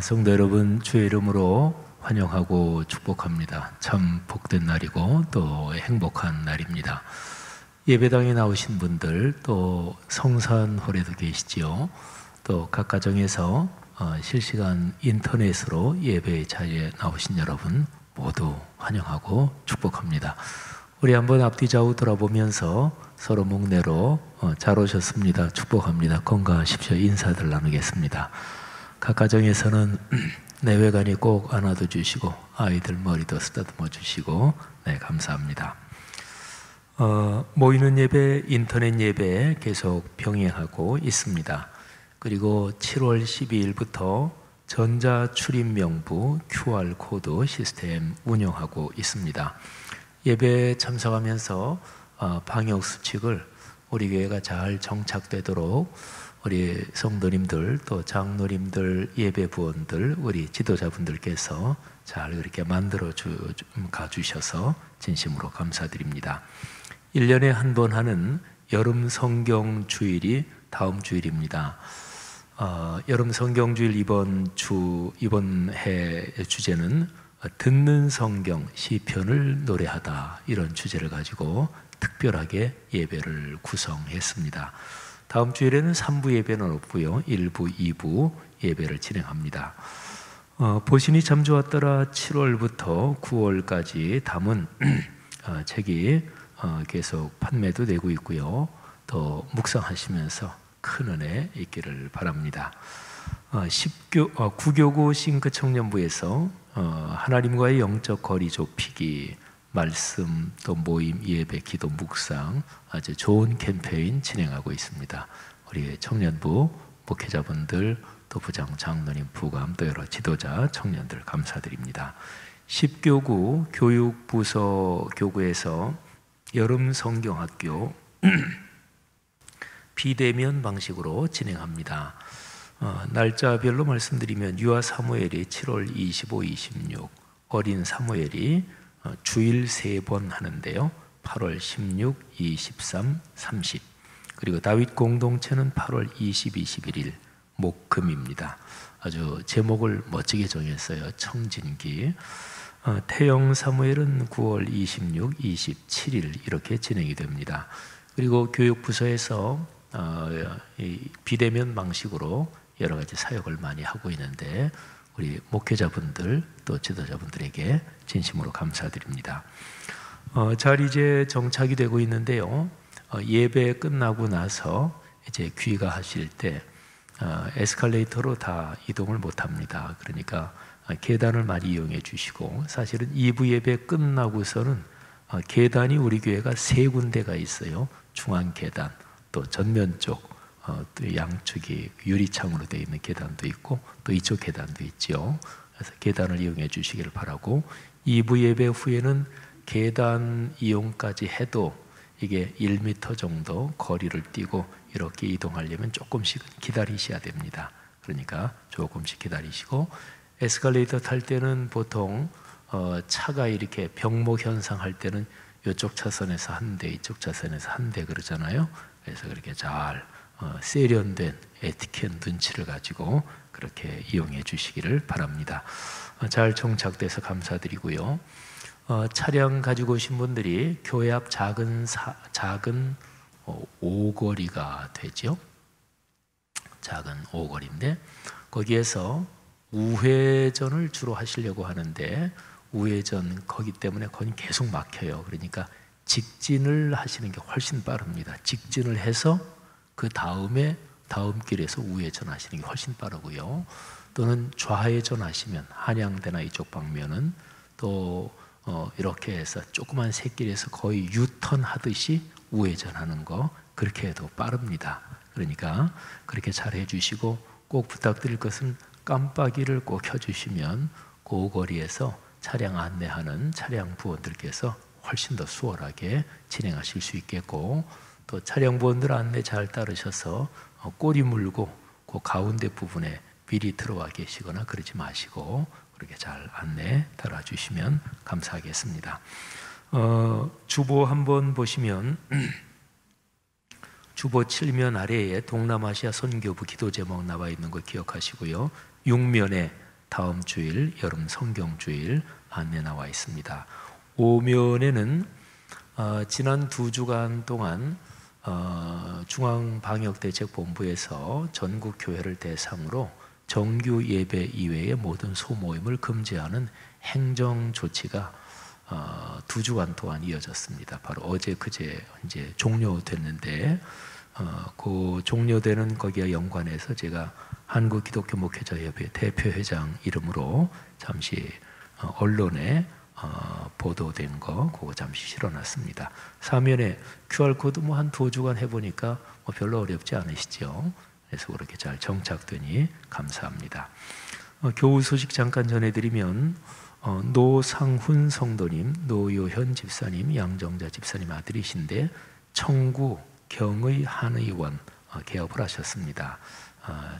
성도 여러분, 주의 이름으로 환영하고 축복합니다. 참 복된 날이고 또 행복한 날입니다. 예배당에 나오신 분들, 또 성산홀에도 계시지요. 또 각 가정에서 실시간 인터넷으로 예배 자리에 나오신 여러분 모두 환영하고 축복합니다. 우리 한번 앞뒤 좌우 돌아보면서 서로 목례로 잘 오셨습니다. 축복합니다. 건강하십시오. 인사들 나누겠습니다. 각 가정에서는 내외관이 꼭 안아도 주시고 아이들 머리도 쓰다듬어 주시고 감사합니다. 모이는 예배, 인터넷 예배 계속 병행하고 있습니다. 그리고 7월 12일부터 전자출입명부 QR코드 시스템 운영하고 있습니다. 예배에 참석하면서 방역수칙을 우리 교회가 잘 정착되도록 우리 성도님들, 또 장로님들, 예배부원들, 우리 지도자분들께서 잘 그렇게 만들어 가주셔서 진심으로 감사드립니다. 1년에 한 번 하는 여름 성경 주일이 다음 주일입니다. 여름 성경 주일 이번 해 주제는 듣는 성경 시편을 노래하다, 이런 주제를 가지고 특별하게 예배를 구성했습니다. 다음 주일에는 3부 예배는 없고요, 1부, 2부 예배를 진행합니다. 보신이 참 좋았더라 7월부터 9월까지 담은 책이 계속 판매도 되고 있고요, 또 묵상하시면서 큰 은혜 있기를 바랍니다. 구교구 싱크 청년부에서 하나님과의 영적 거리 좁히기, 말씀, 또 모임, 예배, 기도, 묵상 아주 좋은 캠페인 진행하고 있습니다. 우리 청년부 목회자분들, 또 부장, 장로님, 부감, 또 여러 지도자, 청년들 감사드립니다. 10교구 교육부서 교구에서 여름 성경학교 비대면 방식으로 진행합니다. 날짜별로 말씀드리면 유아 사무엘이 7월 25, 26, 어린 사무엘이 주일 3번 하는데요, 8월 16, 23, 30, 그리고 다윗 공동체는 8월 20, 21일 목금입니다. 아주 제목을 멋지게 정했어요. 청진기. 태영 사무엘은 9월 26, 27일 이렇게 진행이 됩니다. 그리고 교육부서에서 비대면 방식으로 여러 가지 사역을 많이 하고 있는데 우리 목회자분들, 또 지도자분들에게 진심으로 감사드립니다. 잘 이제 정착이 되고 있는데요, 예배 끝나고 나서 이제 귀가하실 때 에스컬레이터로 다 이동을 못합니다. 그러니까 계단을 많이 이용해 주시고, 사실은 2부 예배 끝나고서는 계단이 우리 교회가 3군데가 있어요. 중앙 계단, 또 전면 쪽, 또 양쪽이 유리창으로 되어 있는 계단도 있고, 또 이쪽 계단도 있죠. 그래서 계단을 이용해 주시기를 바라고, 2부 예배 후에는 계단 이용까지 해도 이게 1m 정도 거리를 뛰고 이렇게 이동하려면 조금씩 기다리셔야 됩니다. 그러니까 조금씩 기다리시고, 에스컬레이터 탈 때는 보통 차가 이렇게 병목 현상 할 때는 이쪽 차선에서 한 대, 이쪽 차선에서 한 대 그러잖아요. 그래서 그렇게 잘 세련된 에티켓 눈치를 가지고 그렇게 이용해 주시기를 바랍니다. 잘 정착돼서 감사드리고요. 차량 가지고 오신 분들이 교회 앞 작은 오거리가 되죠. 작은 오거리인데 거기에서 우회전을 주로 하시려고 하는데, 우회전 거기 때문에 거기 계속 막혀요. 그러니까 직진을 하시는 게 훨씬 빠릅니다. 직진을 해서 그 다음에 다음 길에서 우회전 하시는 게 훨씬 빠르고요. 또는 좌회전 하시면 한양대나 이쪽 방면은 또 이렇게 해서 조그만 새길에서 거의 유턴 하듯이 우회전하는 거, 그렇게 해도 빠릅니다. 그러니까 그렇게 잘 해주시고, 꼭 부탁드릴 것은 깜빡이를 꼭 켜주시면 그 거리에서 차량 안내하는 차량 부원들께서 훨씬 더 수월하게 진행하실 수 있겠고, 또 차량 부원들 안내 잘 따르셔서 꼬리 물고 그 가운데 부분에 미리 들어와 계시거나 그러지 마시고 그렇게 잘 안내 따라주시면 감사하겠습니다. 주보 한번 보시면 주보 7면 아래에 동남아시아 선교부 기도 제목 나와 있는 거 기억하시고요. 6면에 다음 주일 여름 성경주일 안내 나와 있습니다. 5면에는 지난 2주간 동안 중앙방역대책본부에서 전국 교회를 대상으로 정규 예배 이외의 모든 소모임을 금지하는 행정 조치가 2주간 동안 이어졌습니다. 바로 어제 그제 이제 종료됐는데 그 종료되는 거기와 연관해서 제가 한국기독교 목회자협회 대표회장 이름으로 잠시 언론에 보도된 거 그거 잠시 실어놨습니다. 사면에 QR코드 한 2주간 해보니까 별로 어렵지 않으시죠? 그래서 그렇게 잘 정착되니 감사합니다. 교우 소식 잠깐 전해드리면 노상훈 성도님, 노요현 집사님, 양정자 집사님 아들이신데 청구 경의 한 의원 개업을 하셨습니다.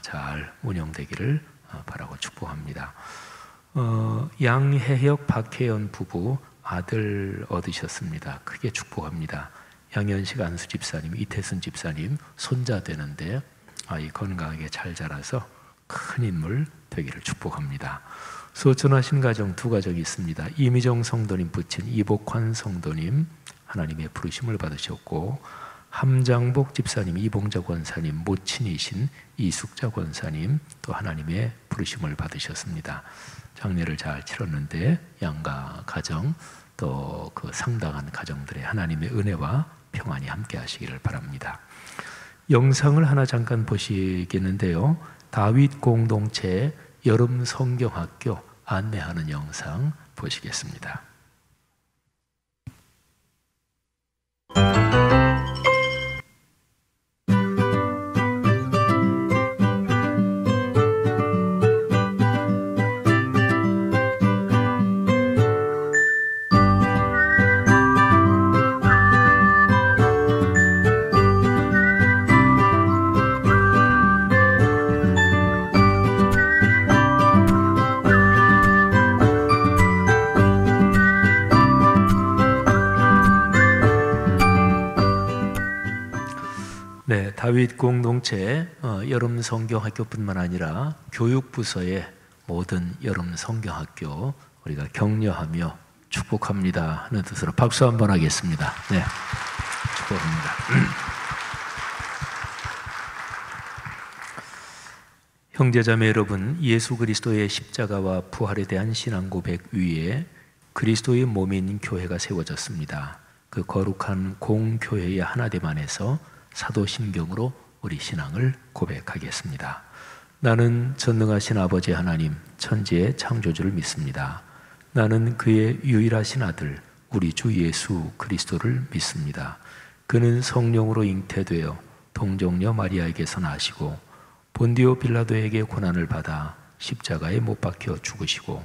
잘 운영되기를 바라고 축복합니다. 양혜혁 박혜연 부부 아들 얻으셨습니다. 크게 축복합니다. 양현식 안수 집사님, 이태순 집사님 손자 되는데 아이 건강하게 잘 자라서 큰 인물 되기를 축복합니다. 소천하신 가정 2가정이 있습니다. 이미정 성도님 부친 이복환 성도님 하나님의 부르심을 받으셨고, 함장복 집사님, 이봉자 권사님 모친이신 이숙자 권사님 또 하나님의 부르심을 받으셨습니다. 장례를 잘 치렀는데 양가 가정 또 그 상당한 가정들의 하나님의 은혜와 평안이 함께 하시기를 바랍니다. 영상을 하나 잠깐 보시겠는데요. 다윗 공동체 여름 성경학교 안내하는 영상 보시겠습니다. 네, 다윗 공동체 여름 성경학교뿐만 아니라 교육부서의 모든 여름 성경학교 우리가 격려하며 축복합니다 하는 뜻으로 박수 한번 하겠습니다. 네, 축복합니다. 형제자매 여러분, 예수 그리스도의 십자가와 부활에 대한 신앙 고백 위에 그리스도의 몸인 교회가 세워졌습니다. 그 거룩한 공교회의 하나됨 안에서 사도신경으로 우리 신앙을 고백하겠습니다. 나는 전능하신 아버지 하나님, 천지의 창조주를 믿습니다. 나는 그의 유일하신 아들, 우리 주 예수 그리스도를 믿습니다. 그는 성령으로 잉태되어 동정녀 마리아에게서 나시고 본디오 빌라도에게 고난을 받아 십자가에 못 박혀 죽으시고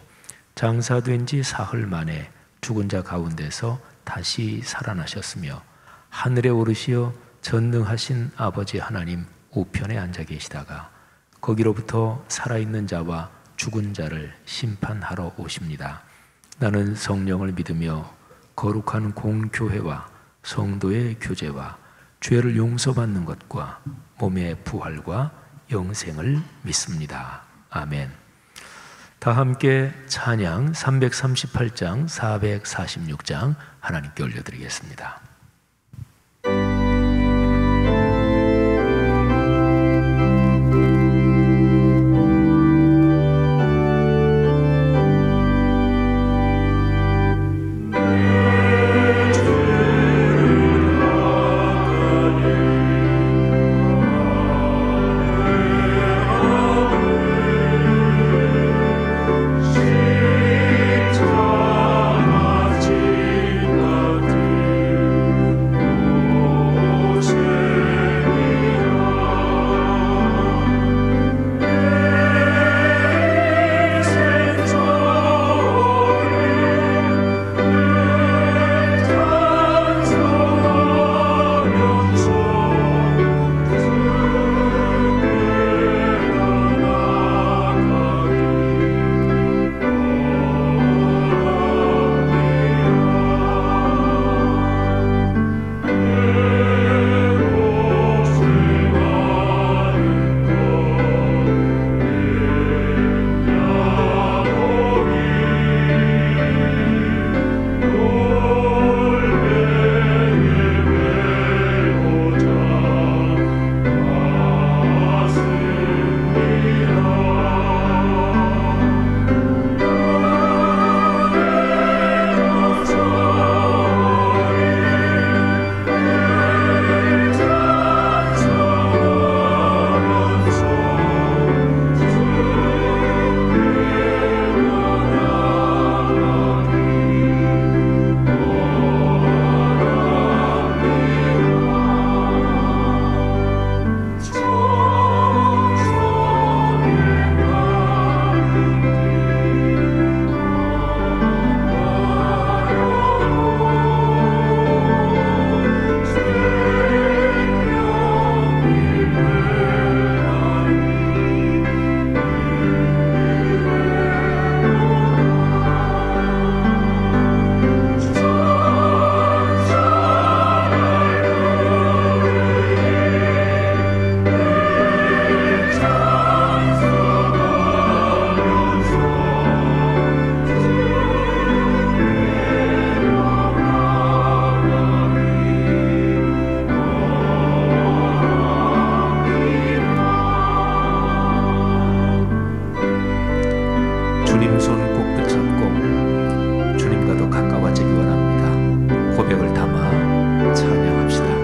장사된 지 사흘 만에 죽은 자 가운데서 다시 살아나셨으며 하늘에 오르시어 전능하신 아버지 하나님 우편에 앉아 계시다가 거기로부터 살아있는 자와 죽은 자를 심판하러 오십니다. 나는 성령을 믿으며 거룩한 공교회와 성도의 교제와 죄를 용서받는 것과 몸의 부활과 영생을 믿습니다. 아멘. 다 함께 찬양 338장 446장 하나님께 올려드리겠습니다. 손 꼭 붙잡고 주님과도 가까워지기 원합니다. 고백을 담아 찬양합시다.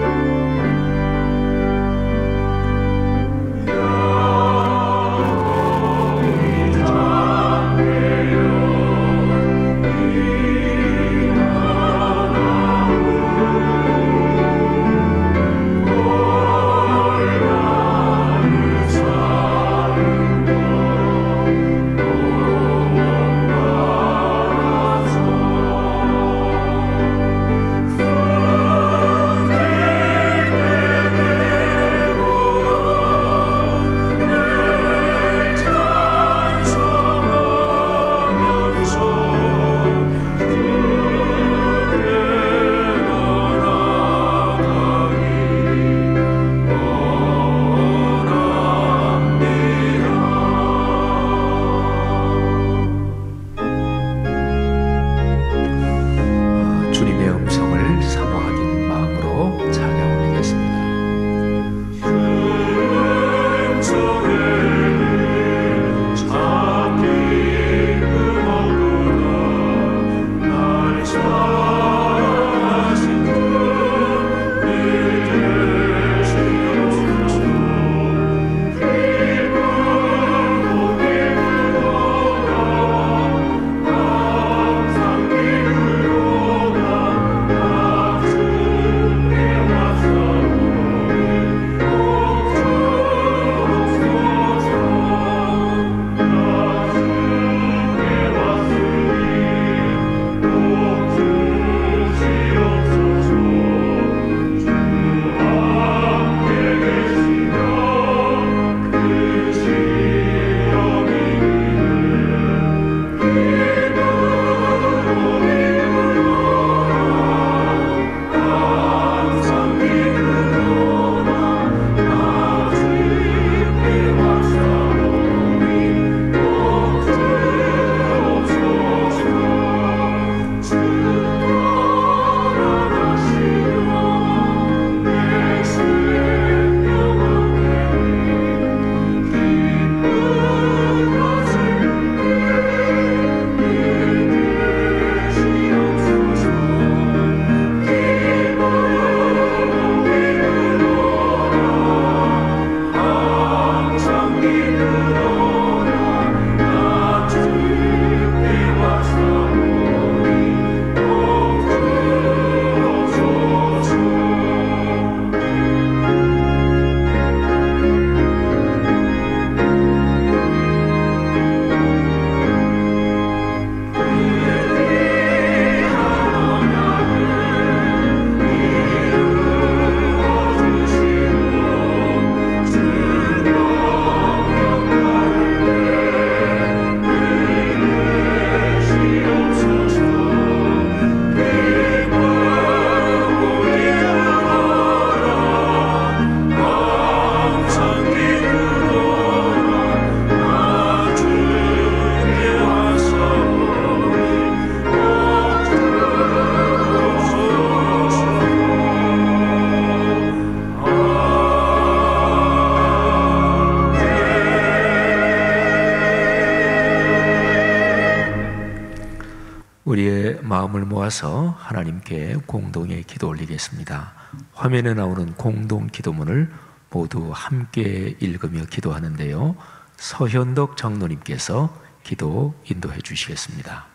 우리의 마음을 모아서 하나님께 공동의 기도 올리겠습니다. 화면에 나오는 공동 기도문을 모두 함께 읽으며 기도하는데요. 서현덕 장로님께서 기도 인도해 주시겠습니다.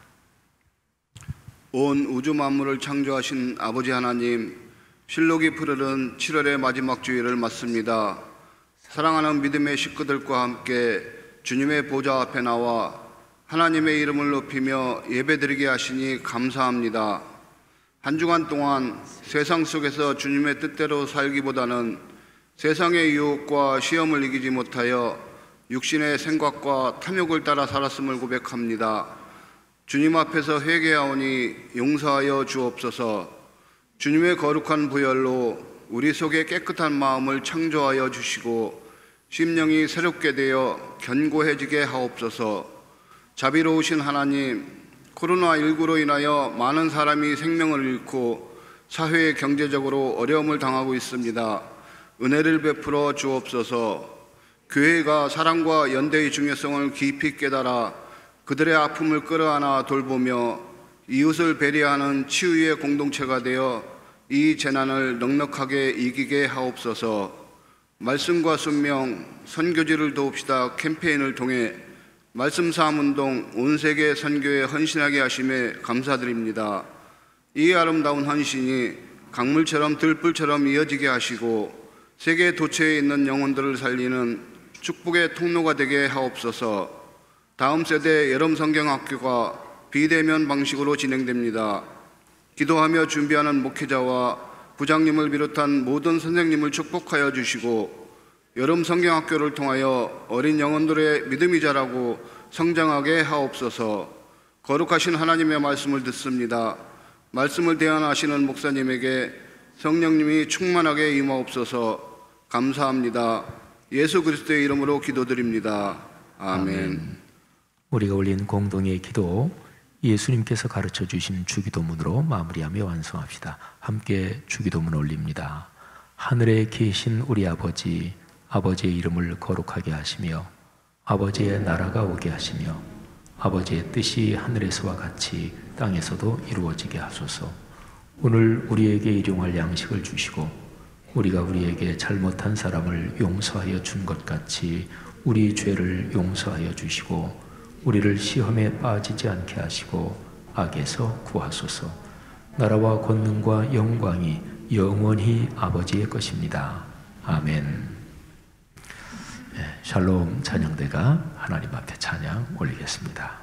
온 우주 만물을 창조하신 아버지 하나님, 실록이 푸르른 7월의 마지막 주일을 맞습니다. 사랑하는 믿음의 식구들과 함께 주님의 보좌 앞에 나와 하나님의 이름을 높이며 예배드리게 하시니 감사합니다. 한 주간 동안 세상 속에서 주님의 뜻대로 살기보다는 세상의 유혹과 시험을 이기지 못하여 육신의 생각과 탐욕을 따라 살았음을 고백합니다. 주님 앞에서 회개하오니 용서하여 주옵소서. 주님의 거룩한 보혈로 우리 속에 깨끗한 마음을 창조하여 주시고 심령이 새롭게 되어 견고해지게 하옵소서. 자비로우신 하나님, 코로나19로 인하여 많은 사람이 생명을 잃고 사회 경제적으로 어려움을 당하고 있습니다. 은혜를 베풀어 주옵소서. 교회가 사랑과 연대의 중요성을 깊이 깨달아 그들의 아픔을 끌어안아 돌보며 이웃을 배려하는 치유의 공동체가 되어 이 재난을 넉넉하게 이기게 하옵소서. 말씀과 순명, 선교지를 도웁시다 캠페인을 통해 말씀 사암운동 온 세계 선교에 헌신하게 하심에 감사드립니다. 이 아름다운 헌신이 강물처럼 들불처럼 이어지게 하시고 세계 도처에 있는 영혼들을 살리는 축복의 통로가 되게 하옵소서. 다음 세대 여름 성경학교가 비대면 방식으로 진행됩니다. 기도하며 준비하는 목회자와 부장님을 비롯한 모든 선생님을 축복하여 주시고 여름 성경학교를 통하여 어린 영혼들의 믿음이 자라고 성장하게 하옵소서. 거룩하신 하나님의 말씀을 듣습니다. 말씀을 대언하시는 목사님에게 성령님이 충만하게 임하옵소서. 감사합니다. 예수 그리스도의 이름으로 기도드립니다. 아멘. 우리가 올린 공동의 기도, 예수님께서 가르쳐 주신 주기도문으로 마무리하며 완성합시다. 함께 주기도문 올립니다. 하늘에 계신 우리 아버지, 아버지의 이름을 거룩하게 하시며 아버지의 나라가 오게 하시며 아버지의 뜻이 하늘에서와 같이 땅에서도 이루어지게 하소서. 오늘 우리에게 일용할 양식을 주시고 우리가 우리에게 잘못한 사람을 용서하여 준 것 같이 우리 죄를 용서하여 주시고 우리를 시험에 빠지지 않게 하시고 악에서 구하소서. 나라와 권능과 영광이 영원히 아버지의 것입니다. 아멘. 샬롬 찬양대가 하나님 앞에 찬양 올리겠습니다.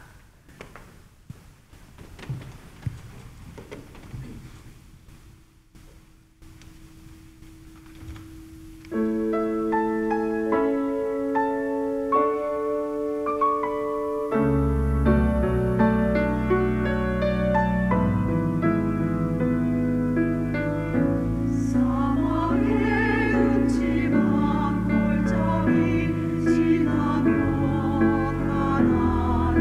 지나며 가나안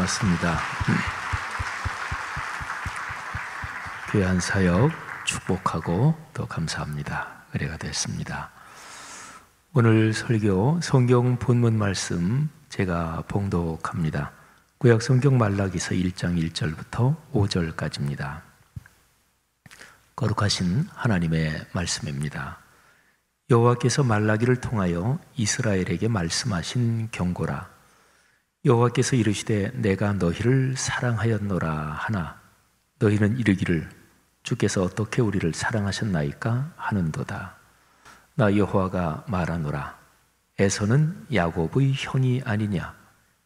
반갑습니다. 귀한 사역 축복하고 또 감사합니다. 은혜가 됐습니다. 오늘 설교 성경 본문 말씀 제가 봉독합니다. 구약 성경 말라기서 1장 1절부터 5절까지입니다. 거룩하신 하나님의 말씀입니다. 여호와께서 말라기를 통하여 이스라엘에게 말씀하신 경고라. 여호와께서 이르시되 내가 너희를 사랑하였노라 하나 너희는 이르기를 주께서 어떻게 우리를 사랑하셨나이까 하는도다. 나 여호와가 말하노라. 에서는 야곱의 형이 아니냐.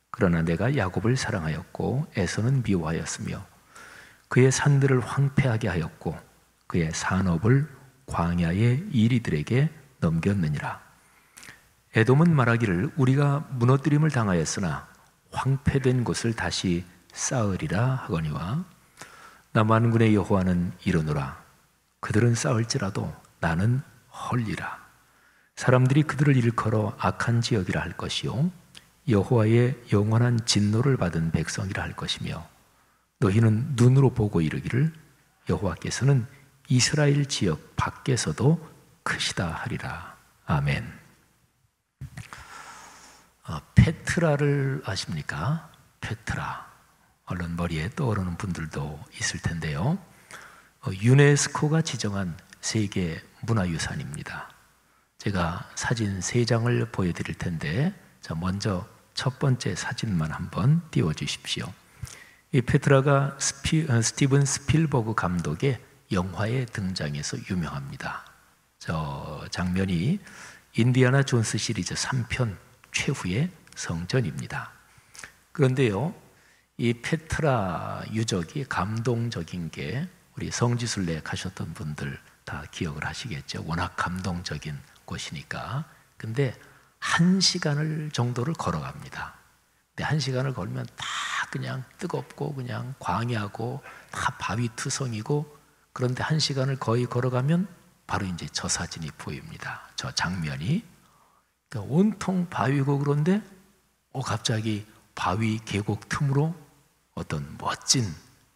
그러나 내가 야곱을 사랑하였고 에서는 미워하였으며 그의 산들을 황폐하게 하였고 그의 산업을 광야의 이리들에게 넘겼느니라. 에돔은 말하기를 우리가 무너뜨림을 당하였으나 황폐된 곳을 다시 쌓으리라 하거니와 나 만군의 여호와는 이르노라. 그들은 쌓을지라도 나는 헐리라. 사람들이 그들을 일컬어 악한 지역이라 할 것이요 여호와의 영원한 진노를 받은 백성이라 할 것이며 너희는 눈으로 보고 이르기를 여호와께서는 이스라엘 지역 밖에서도 크시다 하리라. 아멘. 페트라를 아십니까? 페트라. 얼른 머리에 떠오르는 분들도 있을 텐데요. 유네스코가 지정한 세계 문화유산입니다. 제가 사진 3장을 보여드릴 텐데 자, 먼저 첫 번째 사진만 한번 띄워주십시오. 이 페트라가 스티븐 스필버그 감독의 영화에 등장해서 유명합니다. 저 장면이 인디아나 존스 시리즈 3편 최후의 성전입니다. 그런데요, 이 페트라 유적이 감동적인 게 우리 성지순례 가셨던 분들 다 기억을 하시겠죠. 워낙 감동적인 곳이니까. 근데 1시간을 정도를 걸어갑니다. 근데 1시간을 걸으면 다 그냥 뜨겁고 그냥 광야고 다 바위투성이고 그런데 1시간을 거의 걸어가면 바로 이제 저 사진이 보입니다. 저 장면이. 그러니까 온통 바위고 그런데 갑자기 바위 계곡 틈으로 어떤 멋진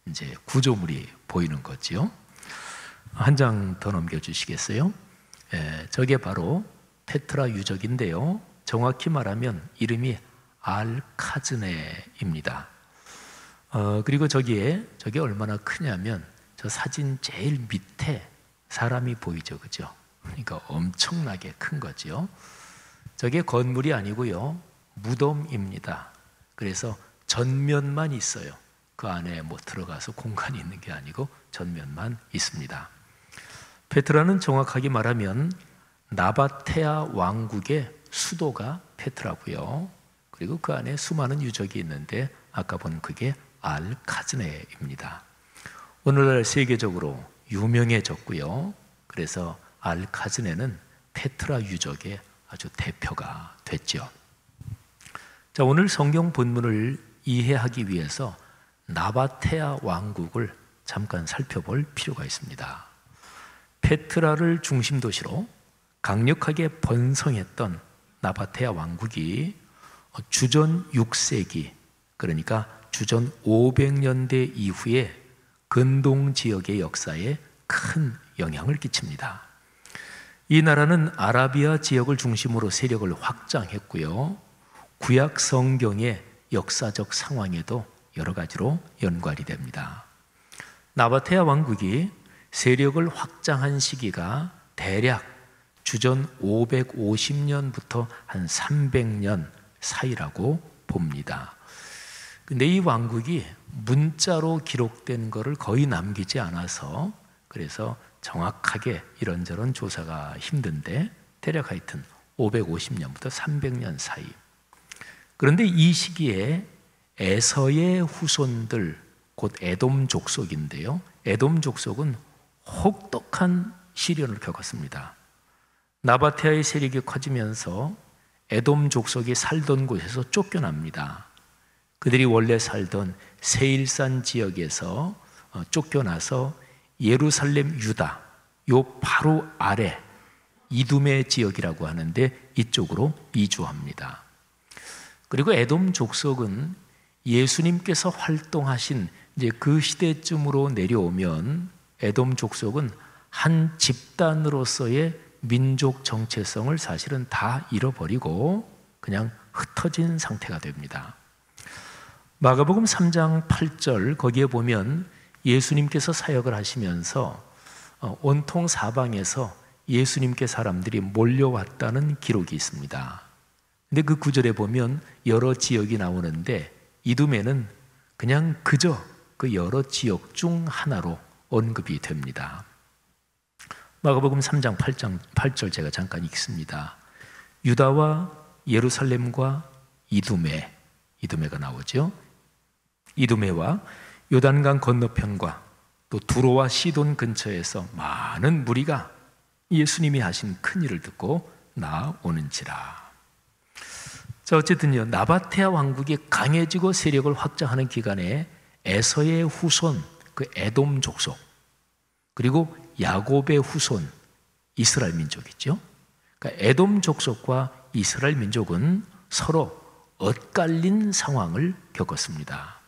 이제 구조물이 보이는 거지요. 한 장 더 넘겨주시겠어요? 저게 바로 페트라 유적인데요. 정확히 말하면 이름이 알카즈네입니다. 그리고 저게 얼마나 크냐면 저 사진 제일 밑에 사람이 보이죠, 그죠? 그러니까 엄청나게 큰 거죠. 저게 건물이 아니고요, 무덤입니다. 그래서 전면만 있어요. 그 안에 뭐 들어가서 공간이 있는 게 아니고 전면만 있습니다. 페트라는 정확하게 말하면 나바테아 왕국의 수도가 페트라고요. 그리고 그 안에 수많은 유적이 있는데 아까 본 그게 알카즈네입니다. 오늘날 세계적으로 유명해졌고요. 그래서 알카즈네는 페트라 유적의 아주 대표가 됐죠. 자, 오늘 성경 본문을 이해하기 위해서 나바테아 왕국을 잠깐 살펴볼 필요가 있습니다. 페트라를 중심 도시로 강력하게 번성했던 나바테아 왕국이 주전 6세기, 그러니까 주전 500년대 이후에 근동 지역의 역사에 큰 영향을 끼칩니다. 이 나라는 아라비아 지역을 중심으로 세력을 확장했고요. 구약 성경의 역사적 상황에도 여러 가지로 연관이 됩니다. 나바테아 왕국이 세력을 확장한 시기가 대략 주전 550년부터 한 300년 사이라고 봅니다. 근데 이 왕국이 문자로 기록된 것을 거의 남기지 않아서 그래서 정확하게 이런저런 조사가 힘든데 대략 하여튼 550년부터 300년 사이. 그런데 이 시기에 에서의 후손들, 곧 에돔 족속인데요. 에돔 족속은 혹독한 시련을 겪었습니다. 나바테아의 세력이 커지면서 에돔 족속이 살던 곳에서 쫓겨납니다. 그들이 원래 살던 세일산 지역에서 쫓겨나서 예루살렘 유다, 요 바로 아래 이두메 지역이라고 하는데 이쪽으로 이주합니다. 그리고 에돔 족속은 예수님께서 활동하신 이제 그 시대쯤으로 내려오면 에돔 족속은 한 집단으로서의 민족 정체성을 사실은 다 잃어버리고 그냥 흩어진 상태가 됩니다. 마가복음 3장 8절 거기에 보면 예수님께서 사역을 하시면서 온통 사방에서 예수님께 사람들이 몰려왔다는 기록이 있습니다. 근데 그 구절에 보면 여러 지역이 나오는데 이두매는 그냥 그저 그 여러 지역 중 하나로 언급이 됩니다. 마가복음 3장 8절 제가 잠깐 읽습니다. 유다와 예루살렘과 이두매가 나오죠. 이두매와 요단강 건너편과 또 두로와 시돈 근처에서 많은 무리가 예수님이 하신 큰 일을 듣고 나오는지라. 자, 어쨌든요, 나바테아 왕국이 강해지고 세력을 확장하는 기간에 에서의 후손, 그 에돔 족속, 그리고 야곱의 후손, 이스라엘 민족이죠. 그러니까 에돔 족속과 이스라엘 민족은 서로 엇갈린 상황을 겪었습니다.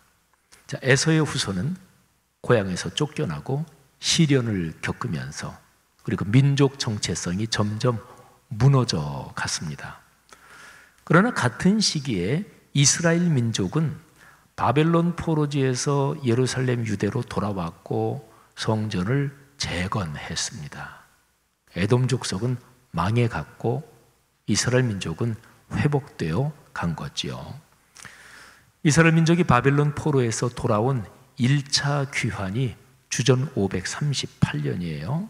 자, 에서의 후손은 고향에서 쫓겨나고 시련을 겪으면서 그리고 민족 정체성이 점점 무너져 갔습니다. 그러나 같은 시기에 이스라엘 민족은 바벨론 포로지에서 예루살렘 유대로 돌아왔고 성전을 재건했습니다. 에돔 족속은 망해갔고 이스라엘 민족은 회복되어 간 거지요. 이스라엘 민족이 바벨론 포로에서 돌아온 1차 귀환이 주전 538년이에요.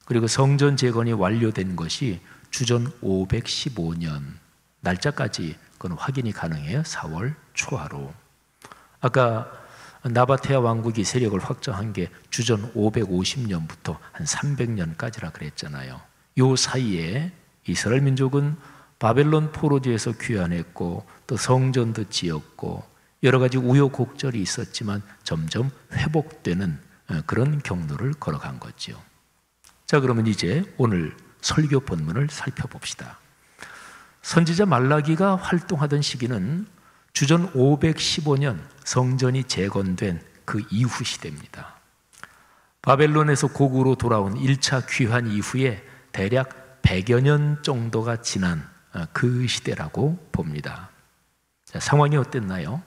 그리고 성전 재건이 완료된 것이 주전 515년, 날짜까지 그건 확인이 가능해요. 4월 초하로. 아까 나바테아 왕국이 세력을 확장한 게 주전 550년부터 한 300년까지라 그랬잖아요. 요 사이에 이스라엘 민족은 바벨론 포로지에서 귀환했고 또 성전도 지었고 여러 가지 우여곡절이 있었지만 점점 회복되는 그런 경로를 걸어간 거죠. 자, 그러면 이제 오늘 설교 본문을 살펴봅시다. 선지자 말라기가 활동하던 시기는 주전 515년 성전이 재건된 그 이후 시대입니다. 바벨론에서 고국으로 돌아온 1차 귀환 이후에 대략 100여 년 정도가 지난 그 시대라고 봅니다. 자, 상황이 어땠나요?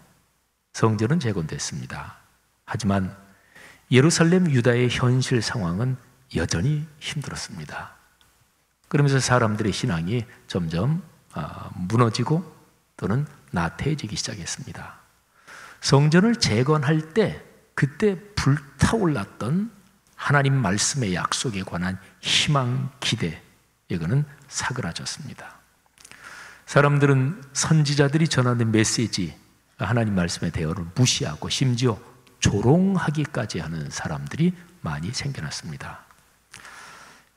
성전은 재건됐습니다. 하지만 예루살렘 유다의 현실 상황은 여전히 힘들었습니다. 그러면서 사람들의 신앙이 점점 무너지고 또는 나태해지기 시작했습니다. 성전을 재건할 때 그때 불타올랐던 하나님 말씀의 약속에 관한 희망, 기대, 이거는 사그라졌습니다. 사람들은 선지자들이 전하는 메시지, 하나님 말씀의 대어를 무시하고 심지어 조롱하기까지 하는 사람들이 많이 생겨났습니다.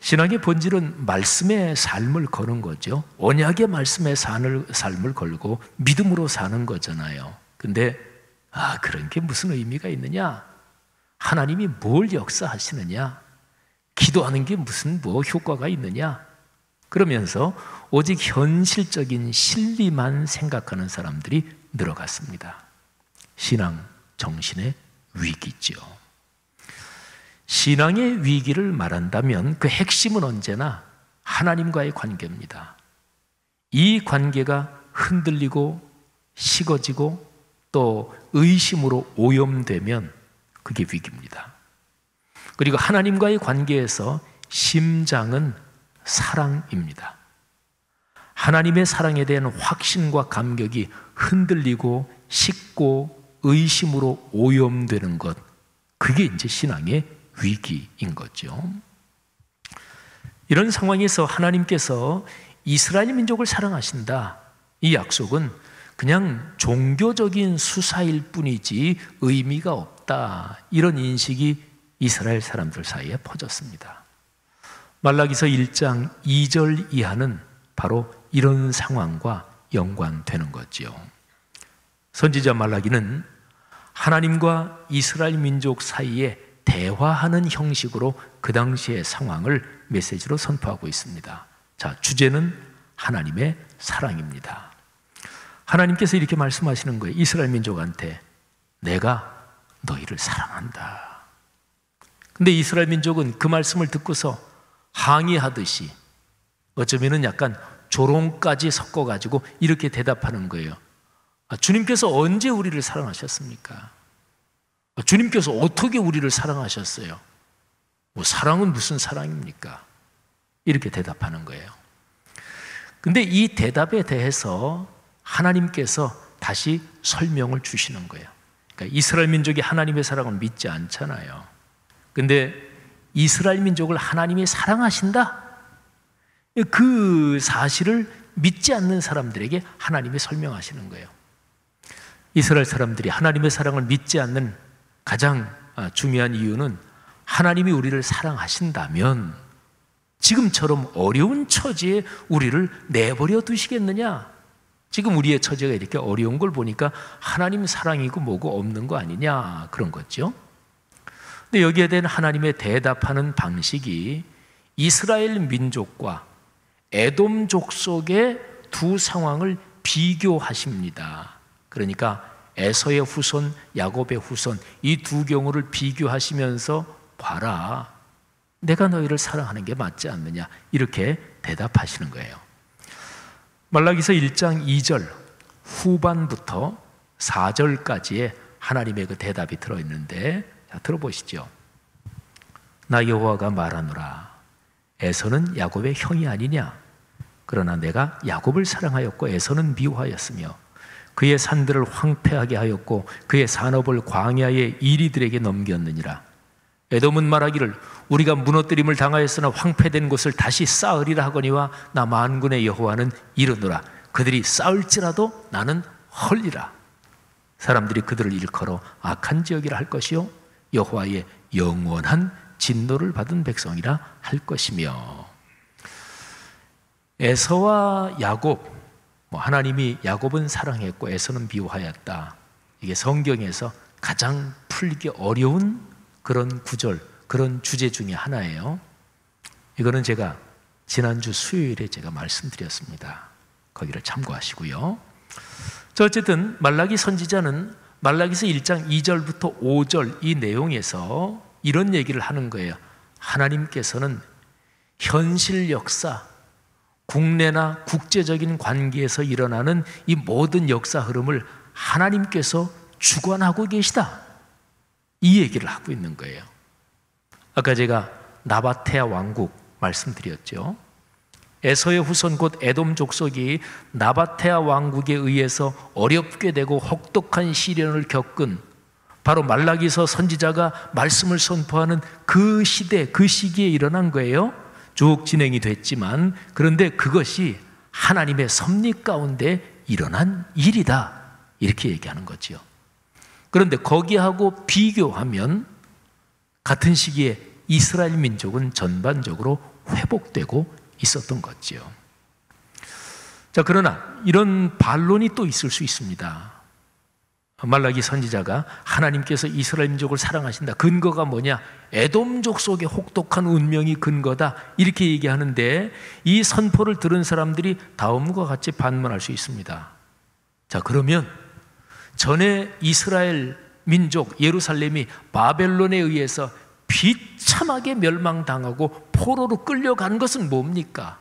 신앙의 본질은 말씀의 삶을 거는 거죠. 언약의 말씀의 삶을 걸고 믿음으로 사는 거잖아요. 근데 그런 게 무슨 의미가 있느냐? 하나님이 뭘 역사하시느냐? 기도하는 게 무슨 효과가 있느냐? 그러면서 오직 현실적인 실리만 생각하는 사람들이 늘어갔습니다. 신앙 정신의 위기죠. 신앙의 위기를 말한다면 그 핵심은 언제나 하나님과의 관계입니다. 이 관계가 흔들리고 식어지고 또 의심으로 오염되면 그게 위기입니다. 그리고 하나님과의 관계에서 심장은 사랑입니다. 하나님의 사랑에 대한 확신과 감격이 흔들리고 식고 의심으로 오염되는 것, 그게 이제 신앙의 위기인 거죠. 이런 상황에서 하나님께서 이스라엘 민족을 사랑하신다, 이 약속은 그냥 종교적인 수사일 뿐이지 의미가 없다, 이런 인식이 이스라엘 사람들 사이에 퍼졌습니다. 말라기서 1장 2절 이하는 바로 이런 상황과 연관되는 거지요. 선지자 말라기는 하나님과 이스라엘 민족 사이에 대화하는 형식으로 그 당시의 상황을 메시지로 선포하고 있습니다. 자, 주제는 하나님의 사랑입니다. 하나님께서 이렇게 말씀하시는 거예요. 이스라엘 민족한테 내가 너희를 사랑한다. 근데 이스라엘 민족은 그 말씀을 듣고서 항의하듯이 어쩌면은 약간 조롱까지 섞어가지고 이렇게 대답하는 거예요. 주님께서 언제 우리를 사랑하셨습니까? 주님께서 어떻게 우리를 사랑하셨어요? 뭐 사랑은 무슨 사랑입니까? 이렇게 대답하는 거예요. 근데 이 대답에 대해서 하나님께서 다시 설명을 주시는 거예요. 그러니까 이스라엘 민족이 하나님의 사랑을 믿지 않잖아요. 근데 이스라엘 민족을 하나님이 사랑하신다? 그 사실을 믿지 않는 사람들에게 하나님이 설명하시는 거예요. 이스라엘 사람들이 하나님의 사랑을 믿지 않는 가장 중요한 이유는 하나님이 우리를 사랑하신다면 지금처럼 어려운 처지에 우리를 내버려 두시겠느냐? 지금 우리의 처지가 이렇게 어려운 걸 보니까 하나님 사랑이고 뭐고 없는 거 아니냐, 그런 거죠. 근데 여기에 대한 하나님의 대답하는 방식이 이스라엘 민족과 에돔 족속의 두 상황을 비교하십니다. 그러니까 에서의 후손, 야곱의 후손, 이 두 경우를 비교하시면서 봐라, 내가 너희를 사랑하는 게 맞지 않느냐, 이렇게 대답하시는 거예요. 말라기서 1장 2절 후반부터 4절까지의 하나님의 그 대답이 들어있는데, 자, 들어보시죠. 나 여호와가 말하노라, 에서는 야곱의 형이 아니냐? 그러나 내가 야곱을 사랑하였고 에서는 미워하였으며 그의 산들을 황폐하게 하였고 그의 산업을 광야의 이리들에게 넘겼느니라. 에돔은 말하기를 우리가 무너뜨림을 당하였으나 황폐된 곳을 다시 쌓으리라 하거니와 나 만군의 여호와는 이르노라, 그들이 쌓을지라도 나는 헐리라. 사람들이 그들을 일컬어 악한 지역이라 할 것이요 여호와의 영원한 진노를 받은 백성이라 할 것이며. 에서와 야곱, 하나님이 야곱은 사랑했고 에서는 미워하였다, 이게 성경에서 가장 풀기 어려운 그런 구절, 그런 주제 중에 하나예요. 이거는 제가 지난주 수요일에 제가 말씀드렸습니다. 거기를 참고하시고요. 자, 어쨌든 말라기 선지자는 말라기서 1장 2절부터 5절 이 내용에서 이런 얘기를 하는 거예요. 하나님께서는 현실 역사, 국내나 국제적인 관계에서 일어나는 이 모든 역사 흐름을 하나님께서 주관하고 계시다, 이 얘기를 하고 있는 거예요. 아까 제가 나바테아 왕국 말씀드렸죠. 에서의 후손 곧 에돔 족속이 나바테아 왕국에 의해서 어렵게 되고 혹독한 시련을 겪은 바로 말라기서 선지자가 말씀을 선포하는 그 시대, 그 시기에 일어난 거예요. 쭉 진행이 됐지만, 그런데 그것이 하나님의 섭리 가운데 일어난 일이다, 이렇게 얘기하는 거지요. 그런데 거기하고 비교하면 같은 시기에 이스라엘 민족은 전반적으로 회복되고 있었던 거지요. 자, 그러나 이런 반론이 또 있을 수 있습니다. 말라기 선지자가 하나님께서 이스라엘 민족을 사랑하신다, 근거가 뭐냐? 에돔 족속의 혹독한 운명이 근거다, 이렇게 얘기하는데 이 선포를 들은 사람들이 다음과 같이 반문할 수 있습니다. 자, 그러면 전에 이스라엘 민족 예루살렘이 바벨론에 의해서 비참하게 멸망당하고 포로로 끌려간 것은 뭡니까?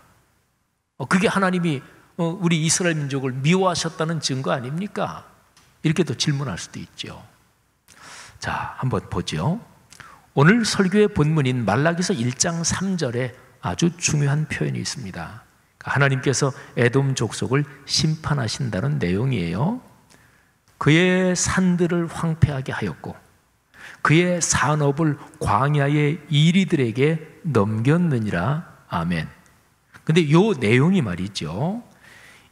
그게 하나님이 우리 이스라엘 민족을 미워하셨다는 증거 아닙니까? 이렇게 또 질문할 수도 있죠. 자, 한번 보죠. 오늘 설교의 본문인 말라기서 1장 3절에 아주 중요한 표현이 있습니다. 하나님께서 에돔 족속을 심판하신다는 내용이에요. 그의 산들을 황폐하게 하였고 그의 산업을 광야의 이리들에게 넘겼느니라. 아멘. 근데 이 내용이 말이죠,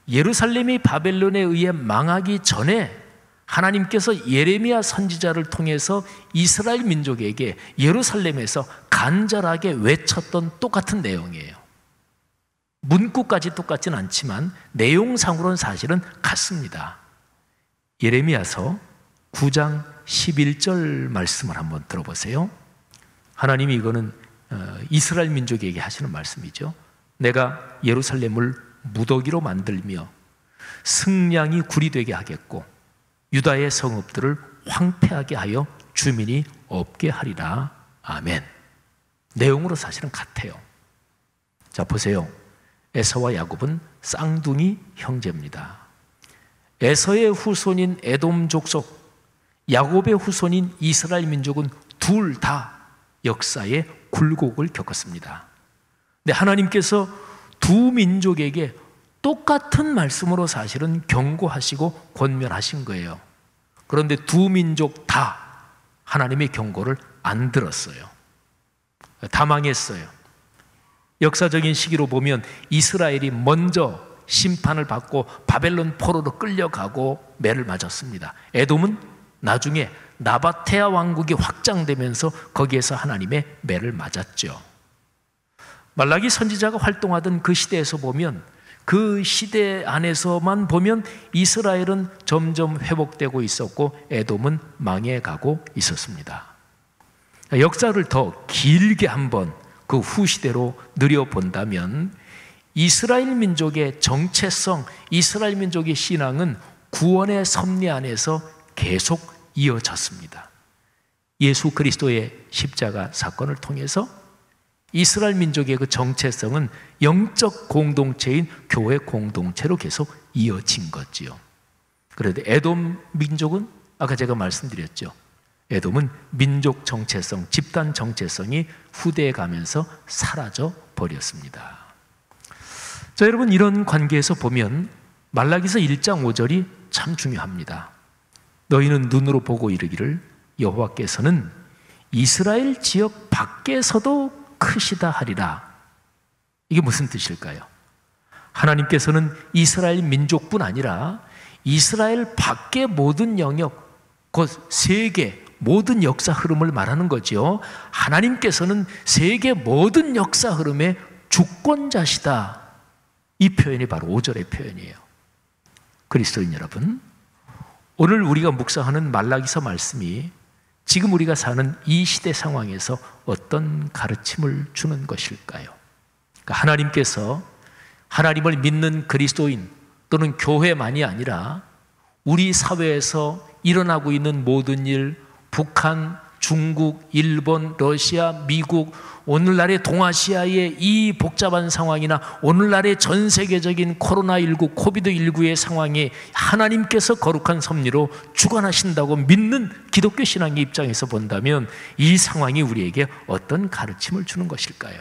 예루살렘이 바벨론에 의해 망하기 전에 하나님께서 예레미야 선지자를 통해서 이스라엘 민족에게 예루살렘에서 간절하게 외쳤던 똑같은 내용이에요. 문구까지 똑같지는 않지만 내용상으로는 사실은 같습니다. 예레미야서 9장 11절 말씀을 한번 들어보세요. 하나님이 이거는 이스라엘 민족에게 하시는 말씀이죠. 내가 예루살렘을 무더기로 만들며 승량이 굴이 되게 하겠고 유다의 성읍들을 황폐하게 하여 주민이 없게 하리라. 아멘. 내용으로 사실은 같아요. 자, 보세요. 에서와 야곱은 쌍둥이 형제입니다. 에서의 후손인 에돔 족속, 야곱의 후손인 이스라엘 민족은 둘 다 역사의 굴곡을 겪었습니다. 근데 하나님께서 두 민족에게 똑같은 말씀으로 사실은 경고하시고 권면하신 거예요. 그런데 두 민족 다 하나님의 경고를 안 들었어요. 다 망했어요. 역사적인 시기로 보면 이스라엘이 먼저 심판을 받고 바벨론 포로로 끌려가고 매를 맞았습니다. 에돔은 나중에 나바테아 왕국이 확장되면서 거기에서 하나님의 매를 맞았죠. 말라기 선지자가 활동하던 그 시대에서 보면, 그 시대 안에서만 보면 이스라엘은 점점 회복되고 있었고 에돔은 망해가고 있었습니다. 역사를 더 길게 한번 그 후시대로 느려본다면 이스라엘 민족의 정체성, 이스라엘 민족의 신앙은 구원의 섭리 안에서 계속 이어졌습니다. 예수 그리스도의 십자가 사건을 통해서 이스라엘 민족의 그 정체성은 영적 공동체인 교회 공동체로 계속 이어진 거지요. 그런데 에돔 민족은 아까 제가 말씀드렸죠. 에돔은 민족 정체성, 집단 정체성이 후대에 가면서 사라져 버렸습니다. 자, 여러분, 이런 관계에서 보면 말라기서 1장 5절이 참 중요합니다. 너희는 눈으로 보고 이르기를 여호와께서는 이스라엘 지역 밖에서도 크시다 하리라. 이게 무슨 뜻일까요? 하나님께서는 이스라엘 민족뿐 아니라 이스라엘 밖의 모든 영역, 곧 세계 모든 역사 흐름을 말하는 거죠. 하나님께서는 세계 모든 역사 흐름의 주권자시다. 이 표현이 바로 5절의 표현이에요. 그리스도인 여러분, 오늘 우리가 묵상하는 말라기서 말씀이 지금 우리가 사는 이 시대 상황에서 어떤 가르침을 주는 것일까요? 그러니까 하나님께서 하나님을 믿는 그리스도인 또는 교회만이 아니라 우리 사회에서 일어나고 있는 모든 일, 북한, 중국, 일본, 러시아, 미국, 오늘날의 동아시아의 이 복잡한 상황이나 오늘날의 전 세계적인 코로나19, 코비드19의 상황에 하나님께서 거룩한 섭리로 주관하신다고 믿는 기독교 신앙의 입장에서 본다면 이 상황이 우리에게 어떤 가르침을 주는 것일까요?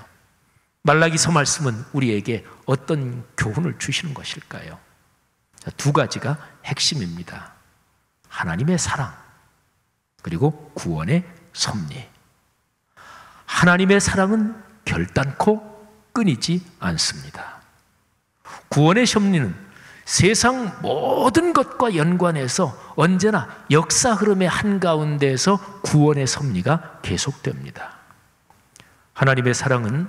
말라기서 말씀은 우리에게 어떤 교훈을 주시는 것일까요? 두 가지가 핵심입니다. 하나님의 사랑, 그리고 구원의 섭리. 하나님의 사랑은 결단코 끊이지 않습니다. 구원의 섭리는 세상 모든 것과 연관해서 언제나 역사 흐름의 한가운데에서 구원의 섭리가 계속됩니다. 하나님의 사랑은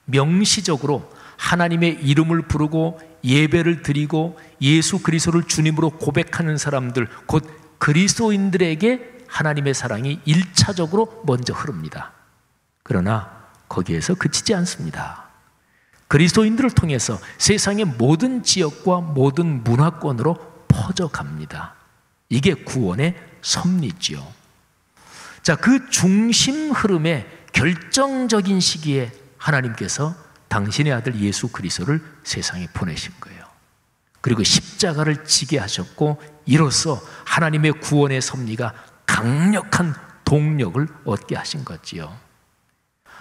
명시적으로 하나님의 이름을 부르고 예배를 드리고 예수 그리스도를 주님으로 고백하는 사람들, 곧 그리스도인들에게 하나님의 사랑이 1차적으로 먼저 흐릅니다. 그러나 거기에서 그치지 않습니다. 그리스도인들을 통해서 세상의 모든 지역과 모든 문화권으로 퍼져갑니다. 이게 구원의 섭리지요. 자, 그 중심 흐름의 결정적인 시기에 하나님께서 당신의 아들 예수 그리스도를 세상에 보내신 거예요. 그리고 십자가를 지게 하셨고 이로써 하나님의 구원의 섭리가 강력한 동력을 얻게 하신 거지요.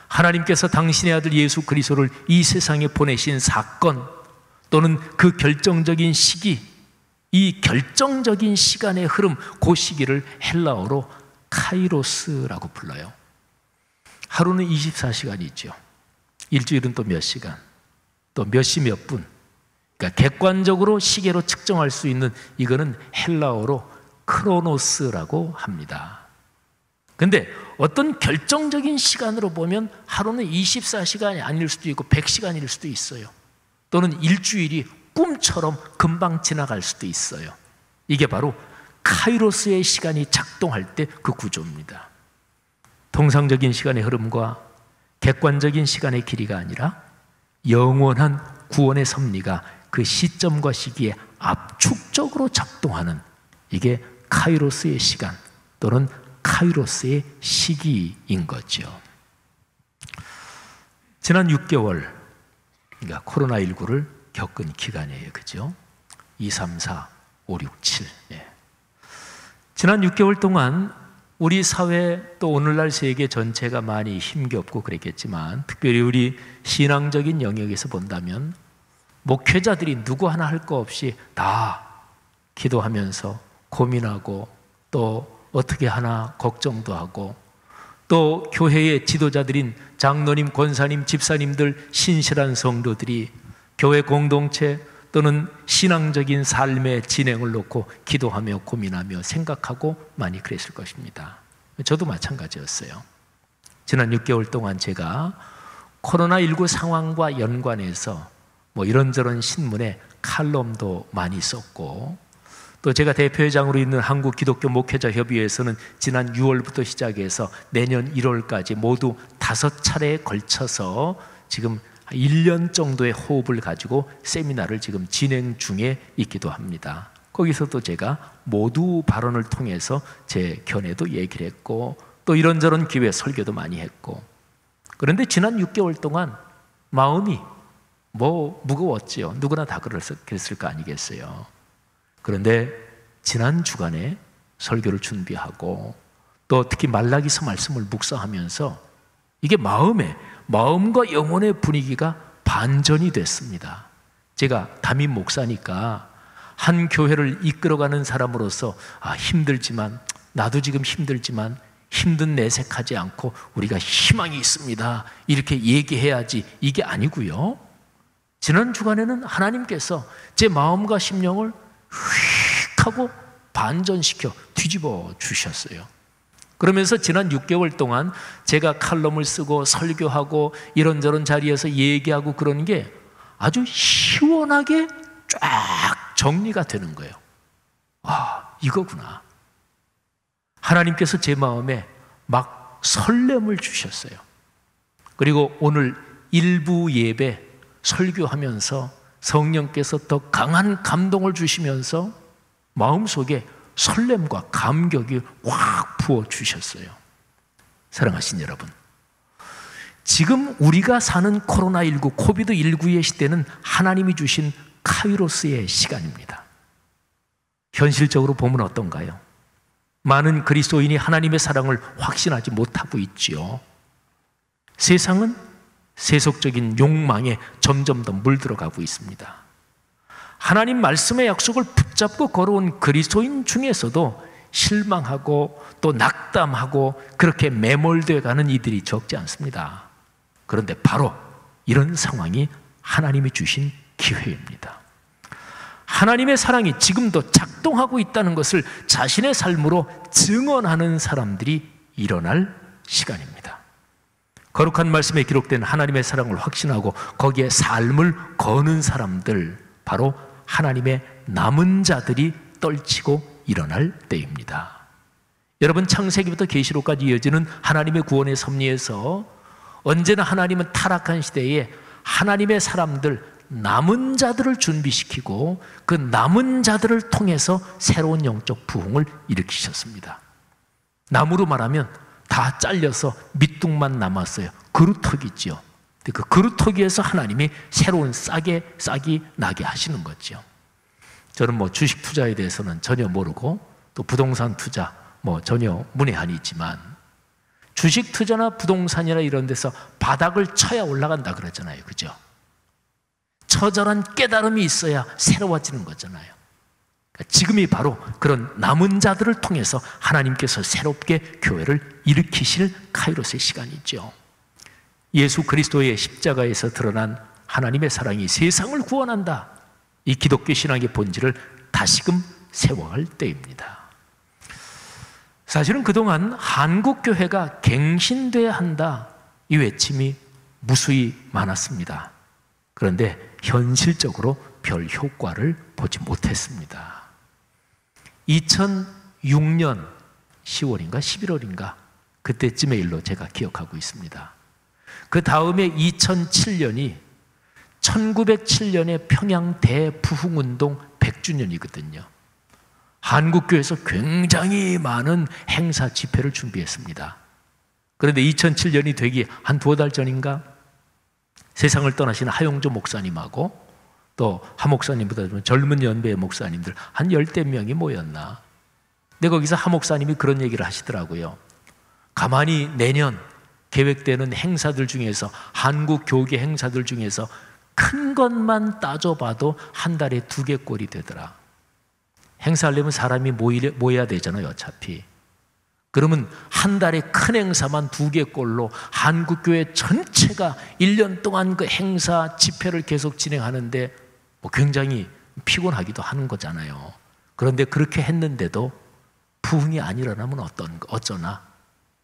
하나님께서 당신의 아들 예수 그리스도를 이 세상에 보내신 사건 또는 그 결정적인 시기, 이 결정적인 시간의 흐름, 그 시기를 헬라어로 카이로스라고 불러요. 하루는 24시간이죠. 일주일은 또 몇 시간, 또 몇 시 몇 분. 그러니까 객관적으로 시계로 측정할 수 있는 이거는 헬라어로 크로노스라고 합니다. 근데 어떤 결정적인 시간으로 보면 하루는 24시간이 아닐 수도 있고 100시간일 수도 있어요. 또는 일주일이 꿈처럼 금방 지나갈 수도 있어요. 이게 바로 카이로스의 시간이 작동할 때 그 구조입니다. 통상적인 시간의 흐름과 객관적인 시간의 길이가 아니라 영원한 구원의 섭리가 그 시점과 시기에 압축적으로 작동하는 이게 카이로스의 시간 또는 카이로스의 시기인 거죠. 지난 6개월, 그러니까 코로나19를 겪은 기간이에요. 그죠? 2, 3, 4, 5, 6, 7. 예. 지난 6개월 동안 우리 사회 또 오늘날 세계 전체가 많이 힘겹고 그랬겠지만 특별히 우리 신앙적인 영역에서 본다면 목회자들이 누구 하나 할 거 없이 다 기도하면서 고민하고 또 어떻게 하나 걱정도 하고 또 교회의 지도자들인 장로님, 권사님, 집사님들, 신실한 성도들이 교회 공동체 또는 신앙적인 삶의 진행을 놓고 기도하며 고민하며 생각하고 많이 그랬을 것입니다. 저도 마찬가지였어요. 지난 6개월 동안 제가 코로나19 상황과 연관해서 뭐 이런저런 신문에 칼럼도 많이 썼고 또 제가 대표회장으로 있는 한국기독교목회자협의회에서는 지난 6월부터 시작해서 내년 1월까지 모두 5차례에 걸쳐서 지금 1년 정도의 호흡을 가지고 세미나를 지금 진행 중에 있기도 합니다. 거기서도 제가 모두 발언을 통해서 제 견해도 얘기를 했고 또 이런저런 기회 설교도 많이 했고 그런데 지난 6개월 동안 마음이 무거웠지요. 누구나 다 그랬을 거 아니겠어요. 그런데 지난 주간에 설교를 준비하고 또 특히 말라기서 말씀을 묵상하면서 이게 마음과 영혼의 분위기가 반전이 됐습니다. 제가 담임 목사니까 한 교회를 이끌어가는 사람으로서 힘들지만 나도 지금 힘들지만 힘든 내색하지 않고 우리가 희망이 있습니다 이렇게 얘기해야지 이게 아니고요. 지난 주간에는 하나님께서 제 마음과 심령을 휙 하고 반전시켜 뒤집어 주셨어요. 그러면서 지난 6개월 동안 제가 칼럼을 쓰고 설교하고 이런저런 자리에서 얘기하고 그러는 게 아주 시원하게 쫙 정리가 되는 거예요. 이거구나. 하나님께서 제 마음에 막 설렘을 주셨어요. 그리고 오늘 일부 예배 설교하면서 성령께서 더 강한 감동을 주시면서 마음속에 설렘과 감격이 확 부어주셨어요. 사랑하신 여러분, 지금 우리가 사는 코로나19, 코비드19의 시대는 하나님이 주신 카이로스의 시간입니다. 현실적으로 보면 어떤가요? 많은 그리스도인이 하나님의 사랑을 확신하지 못하고 있지요. 세상은 세속적인 욕망에 점점 더 물들어가고 있습니다. 하나님 말씀의 약속을 붙잡고 걸어온 그리스도인 중에서도 실망하고 또 낙담하고 그렇게 매몰되어 가는 이들이 적지 않습니다. 그런데 바로 이런 상황이 하나님이 주신 기회입니다. 하나님의 사랑이 지금도 작동하고 있다는 것을 자신의 삶으로 증언하는 사람들이 일어날 시간입니다. 거룩한 말씀에 기록된 하나님의 사랑을 확신하고 거기에 삶을 거는 사람들, 바로 하나님의 남은 자들이 떨치고 일어날 때입니다. 여러분, 창세기부터 계시록까지 이어지는 하나님의 구원의 섭리에서 언제나 하나님은 타락한 시대에 하나님의 사람들, 남은 자들을 준비시키고 그 남은 자들을 통해서 새로운 영적 부흥을 일으키셨습니다. 나무로 말하면 다 잘려서 밑둥만 남았어요. 그루터기지요. 그 그루터기에서 하나님이 새로운 싹이 나게 하시는 거죠. 저는 주식 투자에 대해서는 전혀 모르고 또 부동산 투자 전혀 문외한이 있지만 주식 투자나 부동산이나 이런 데서 바닥을 쳐야 올라간다 그러잖아요. 그죠? 처절한 깨달음이 있어야 새로워지는 거잖아요. 지금이 바로 그런 남은 자들을 통해서 하나님께서 새롭게 교회를 일으키실 카이로스의 시간이죠. 예수 그리스도의 십자가에서 드러난 하나님의 사랑이 세상을 구원한다. 이 기독교 신앙의 본질을 다시금 세워갈 때입니다. 사실은 그동안 한국교회가 갱신돼야 한다, 이 외침이 무수히 많았습니다. 그런데 현실적으로 별 효과를 보지 못했습니다. 2006년 10월인가 11월인가 그때쯤의 일로 제가 기억하고 있습니다. 그 다음에 2007년이 1907년에 평양 대부흥운동 100주년이거든요. 한국교회에서 굉장히 많은 행사 집회를 준비했습니다. 그런데 2007년이 되기 한 두어 달 전인가 세상을 떠나신 하용조 목사님하고 또 하 목사님보다 젊은 연배의 목사님들 한 10대 명이 모였나. 근데 거기서 하 목사님이 그런 얘기를 하시더라고요. 가만히 내년 계획되는 행사들 중에서 한국 교계 행사들 중에서 큰 것만 따져봐도 한 달에 2개 꼴이 되더라. 행사하려면 사람이 모여야 되잖아요, 어차피. 그러면 한 달에 큰 행사만 2개 꼴로 한국교회 전체가 1년 동안 그 행사 집회를 계속 진행하는데 굉장히 피곤하기도 하는 거잖아요. 그런데 그렇게 했는데도 부흥이 안 일어나면 어쩌나?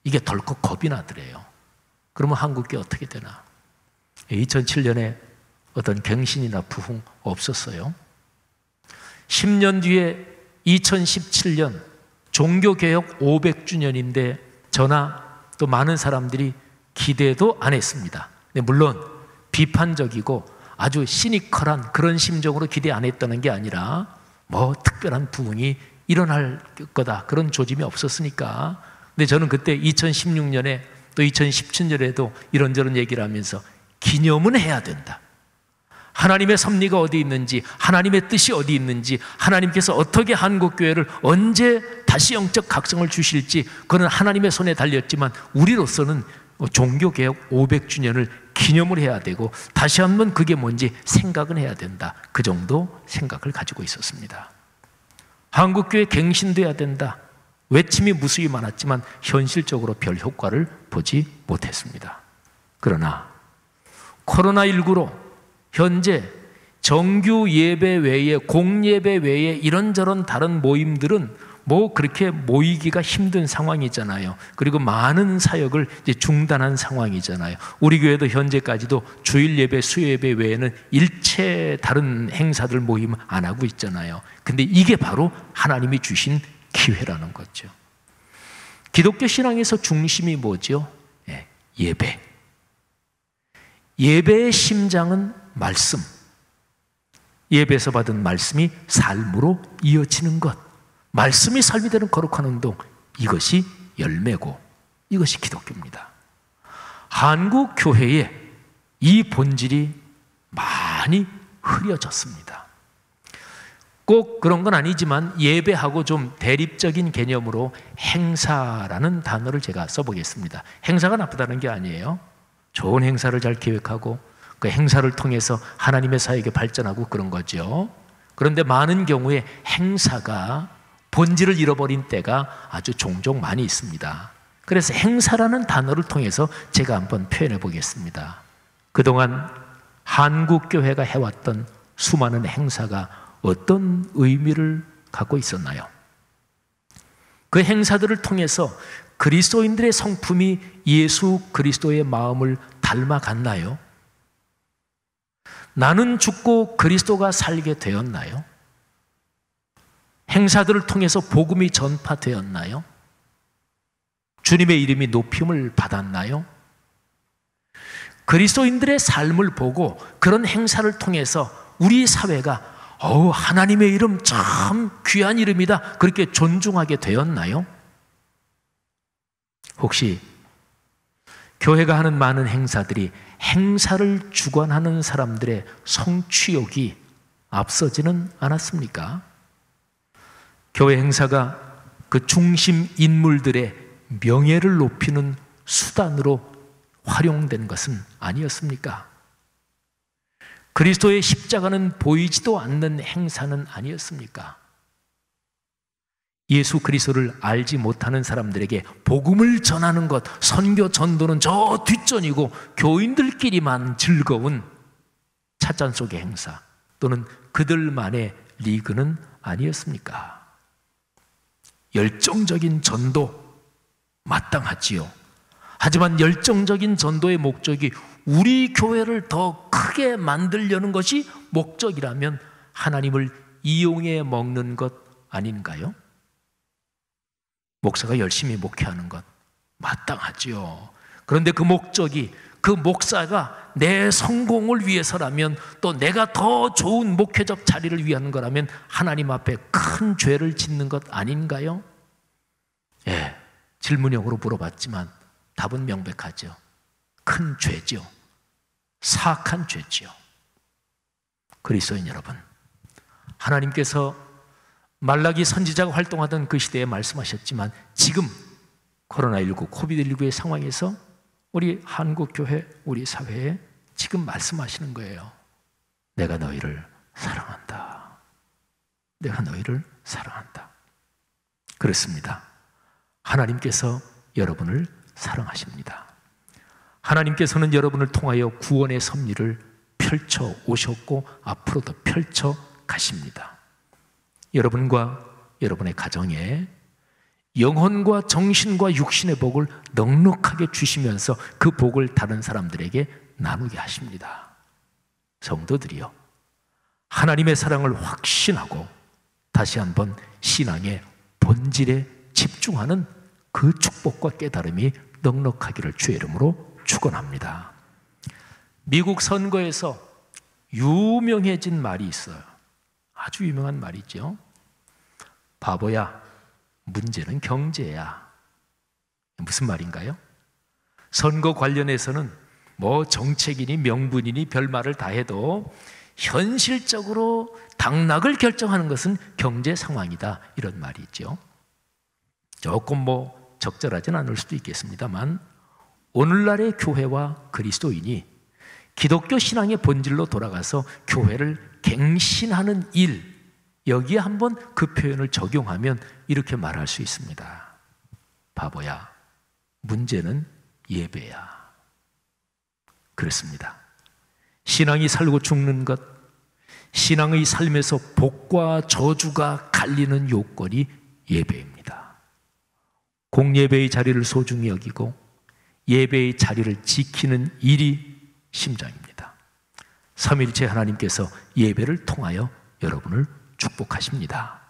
이게 덜컥 겁이 나더래요. 그러면 한국교회 어떻게 되나? 2007년에 어떤 갱신이나 부흥 없었어요. 10년 뒤에 2017년 종교개혁 500주년인데 저나 또 많은 사람들이 기대도 안 했습니다. 물론 비판적이고 아주 시니컬한 그런 심정으로 기대 안 했다는 게 아니라 뭐 특별한 부흥이 일어날 거다 그런 조짐이 없었으니까. 근데 저는 그때 2016년에 또 2017년에도 이런저런 얘기를 하면서 기념은 해야 된다. 하나님의 섭리가 어디 있는지, 하나님의 뜻이 어디 있는지, 하나님께서 어떻게 한국교회를 언제 다시 영적 각성을 주실지 그건 하나님의 손에 달렸지만 우리로서는 종교개혁 500주년을 기념을 해야 되고 다시 한번 그게 뭔지 생각은 해야 된다. 그 정도 생각을 가지고 있었습니다. 한국교회 갱신돼야 된다. 외침이 무수히 많았지만 현실적으로 별 효과를 보지 못했습니다. 그러나 코로나19로 현재 정규 예배 외에 공예배 외에 이런저런 다른 모임들은 뭐 그렇게 모이기가 힘든 상황이잖아요. 그리고 많은 사역을 이제 중단한 상황이잖아요. 우리 교회도 현재까지도 주일 예배, 수요 예배 외에는 일체 다른 행사들 모임 안 하고 있잖아요. 근데 이게 바로 하나님이 주신 기회라는 거죠. 기독교 신앙에서 중심이 뭐죠? 예배. 예배의 심장은 말씀. 예배에서 받은 말씀이 삶으로 이어지는 것. 말씀이 삶이 되는 거룩한 운동. 이것이 열매고 이것이 기독교입니다. 한국 교회에 이 본질이 많이 흐려졌습니다. 꼭 그런 건 아니지만 예배하고 좀 대립적인 개념으로 행사라는 단어를 제가 써보겠습니다. 행사가 나쁘다는 게 아니에요. 좋은 행사를 잘 계획하고 그 행사를 통해서 하나님의 사역에 발전하고 그런 거죠. 그런데 많은 경우에 행사가 본질을 잃어버린 때가 아주 종종 많이 있습니다. 그래서 행사라는 단어를 통해서 제가 한번 표현해 보겠습니다. 그동안 한국교회가 해왔던 수많은 행사가 어떤 의미를 갖고 있었나요? 그 행사들을 통해서 그리스도인들의 성품이 예수 그리스도의 마음을 닮아갔나요? 나는 죽고 그리스도가 살게 되었나요? 행사들을 통해서 복음이 전파되었나요? 주님의 이름이 높임을 받았나요? 그리스도인들의 삶을 보고 그런 행사를 통해서 우리 사회가 하나님의 이름 참 귀한 이름이다 그렇게 존중하게 되었나요? 혹시 교회가 하는 많은 행사들이 행사를 주관하는 사람들의 성취욕이 앞서지는 않았습니까? 교회 행사가 그 중심 인물들의 명예를 높이는 수단으로 활용된 것은 아니었습니까? 그리스도의 십자가는 보이지도 않는 행사는 아니었습니까? 예수 그리스도를 알지 못하는 사람들에게 복음을 전하는 것, 선교 전도는 저 뒷전이고 교인들끼리만 즐거운 찻잔속의 행사 또는 그들만의 리그는 아니었습니까? 열정적인 전도 마땅하지요. 하지만 열정적인 전도의 목적이 우리 교회를 더 크게 만들려는 것이 목적이라면 하나님을 이용해 먹는 것 아닌가요? 목사가 열심히 목회하는 것 마땅하지요. 그런데 그 목적이, 그 목사가 내 성공을 위해서라면, 또 내가 더 좋은 목회적 자리를 위한 거라면 하나님 앞에 큰 죄를 짓는 것 아닌가요? 예, 질문형으로 물어봤지만 답은 명백하죠. 큰 죄죠. 사악한 죄지요. 그리스도인 여러분, 하나님께서 말라기 선지자가 활동하던 그 시대에 말씀하셨지만, 지금 코로나19, 코비드19의 상황에서 우리 한국교회, 우리 사회에 지금 말씀하시는 거예요. 내가 너희를 사랑한다. 내가 너희를 사랑한다. 그렇습니다. 하나님께서 여러분을 사랑하십니다. 하나님께서는 여러분을 통하여 구원의 섭리를 펼쳐 오셨고 앞으로도 펼쳐 가십니다. 여러분과 여러분의 가정에 영혼과 정신과 육신의 복을 넉넉하게 주시면서 그 복을 다른 사람들에게 나누게 하십니다. 성도들이여, 하나님의 사랑을 확신하고 다시 한번 신앙의 본질에 집중하는 그 축복과 깨달음이 넉넉하기를 주의 이름으로 축원합니다. 미국 선거에서 유명해진 말이 있어요. 아주 유명한 말이죠. 바보야, 문제는 경제야. 무슨 말인가요? 선거 관련해서는 뭐 정책이니 명분이니 별말을 다 해도 현실적으로 당락을 결정하는 것은 경제 상황이다, 이런 말이 있죠. 조금 뭐 적절하진 않을 수도 있겠습니다만, 오늘날의 교회와 그리스도인이 기독교 신앙의 본질로 돌아가서 교회를 갱신하는 일, 여기에 한번 그 표현을 적용하면 이렇게 말할 수 있습니다. 바보야, 문제는 예배야. 그렇습니다. 신앙이 살고 죽는 것, 신앙의 삶에서 복과 저주가 갈리는 요건이 예배입니다. 공예배의 자리를 소중히 여기고 예배의 자리를 지키는 일이 심장입니다. 삼위일체 하나님께서 예배를 통하여 여러분을 축복하십니다.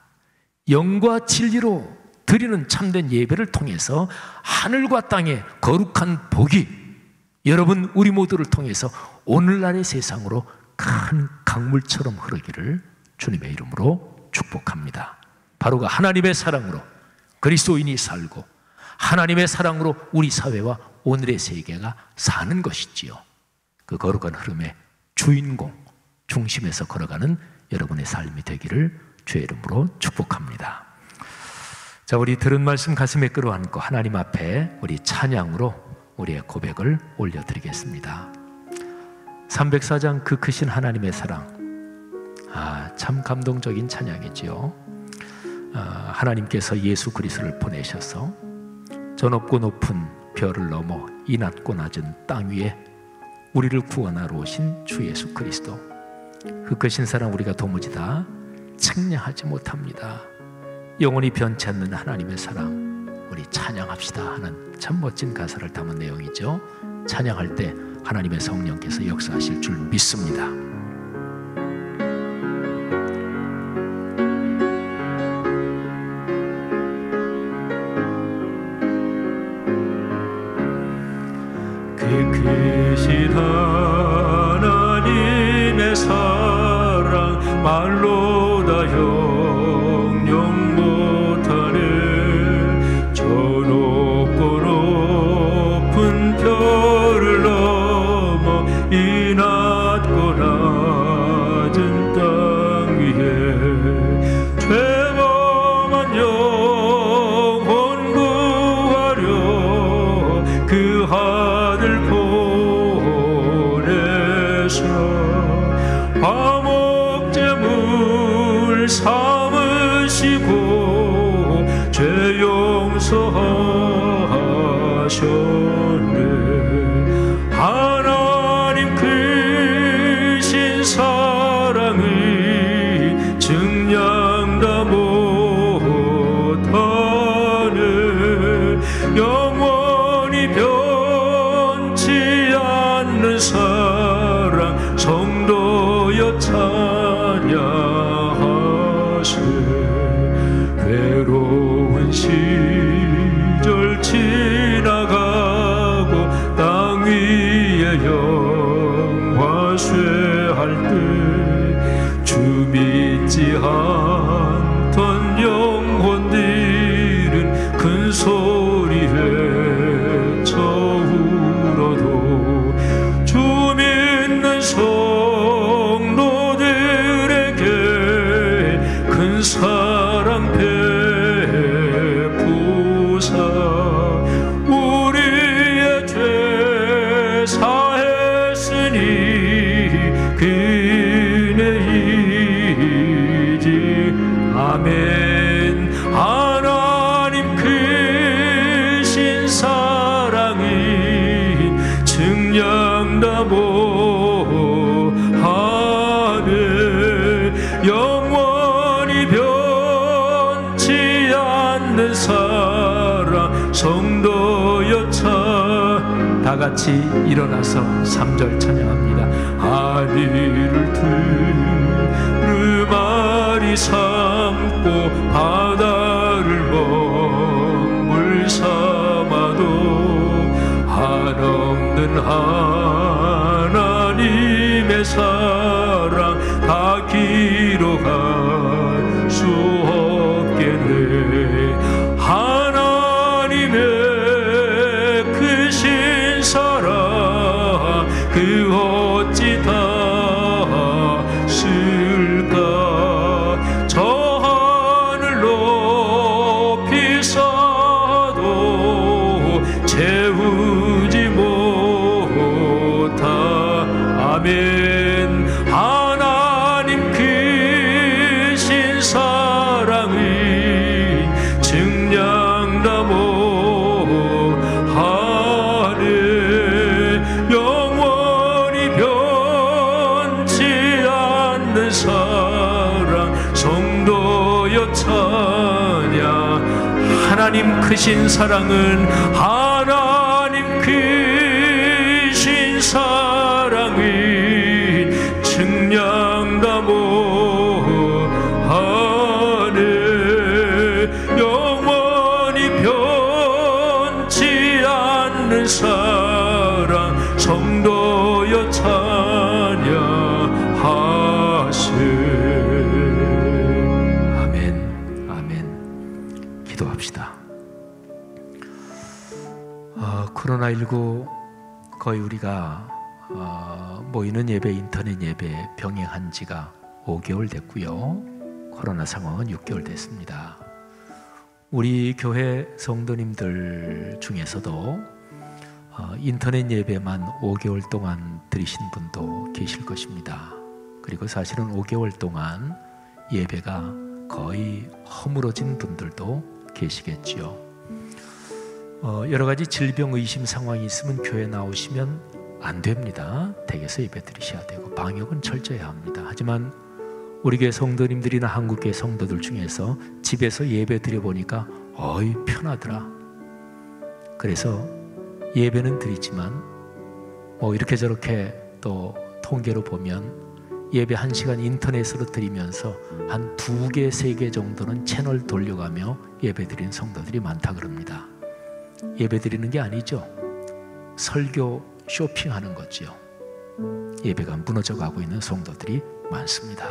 영과 진리로 드리는 참된 예배를 통해서 하늘과 땅의 거룩한 복이 여러분 우리 모두를 통해서 오늘날의 세상으로 큰 강물처럼 흐르기를 주님의 이름으로 축복합니다. 바로가 하나님의 사랑으로 그리스도인이 살고 하나님의 사랑으로 우리 사회와 오늘의 세계가 사는 것이지요. 그 거룩한 흐름의 주인공, 중심에서 걸어가는 여러분의 삶이 되기를 주의 이름으로 축복합니다. 자, 우리 들은 말씀 가슴에 끌어안고 하나님 앞에 우리 찬양으로 우리의 고백을 올려드리겠습니다. 304장 그 크신 하나님의 사랑, 참 감동적인 찬양이지요. 하나님께서 예수 그리스도를 보내셔서 저 높고 높은 별을 넘어 이 낮고 낮은 땅 위에 우리를 구원하러 오신 주 예수 그리스도, 그 크신 사랑 우리가 도무지 다 측량하지 못합니다. 영원히 변치 않는 하나님의 사랑 우리 찬양합시다 하는 참 멋진 가사를 담은 내용이죠. 찬양할 때 하나님의 성령께서 역사하실 줄 믿습니다. 그 크신 하나님의 사랑 말로 다 형용 못하네. 저 높고 높은 별을 넘어 이 낮고 낮은 땅 위에 죄범한 영혼 구하려 그 아들 보내서 화목제물 삼으시고 죄 용서하셨네. 하나님 크신 사랑을 증량 다 못하네. 영원히 변치 않는 사랑 성도여 찬양하세. 외로운 시절 지나가 사랑 베푸사 우리의 죄 사했으니 그네이지. 아멘. 하나님 크신 사랑이 증량다모하네. 영원히 변치 않는 사랑 성도여차. 다 같이 일어나서 3절 찬양합니다. 하늘을 두루마리 삼고 바다를 먹물 삼아도 한없는 하나님의 사랑 다 기록할 수 없겠네. 하나님의 크신 사랑 그 어찌 닿을까. 저 하늘 높이 쌓아도 채우지 못하. 아멘. 하나님 크신 사랑이 증량다모하네. 영원히 변치 않는 사랑 성도여 찬양. 하나님 크신 사랑은 하나님 크신 사랑이 증량다모하네. 영원히 변치 않는 사랑 성도여 찬양하세. 아멘. 아멘. 기도합시다. 코로나19 거의 우리가 모이는 예배, 인터넷 예배 병행한 지가 5개월 됐고요. 코로나 상황은 6개월 됐습니다. 우리 교회 성도님들 중에서도 인터넷 예배만 5개월 동안 드리신 분도 계실 것입니다. 그리고 사실은 5개월 동안 예배가 거의 허물어진 분들도 계시겠지요. 여러 가지 질병 의심 상황이 있으면 교회 나오시면 안 됩니다. 댁에서 예배 드리셔야 되고 방역은 철저해야 합니다. 하지만 우리 교회 성도님들이나 한국교회 성도들 중에서 집에서 예배 드려보니까 어이 편하더라. 그래서 예배는 드리지만 뭐 이렇게 저렇게 또 통계로 보면 예배 1시간 인터넷으로 드리면서 한 2개, 3개 정도는 채널 돌려가며 예배 드리는 성도들이 많다 그럽니다. 예배 드리는 게 아니죠. 설교 쇼핑하는 거지요. 예배가 무너져가고 있는 성도들이 많습니다.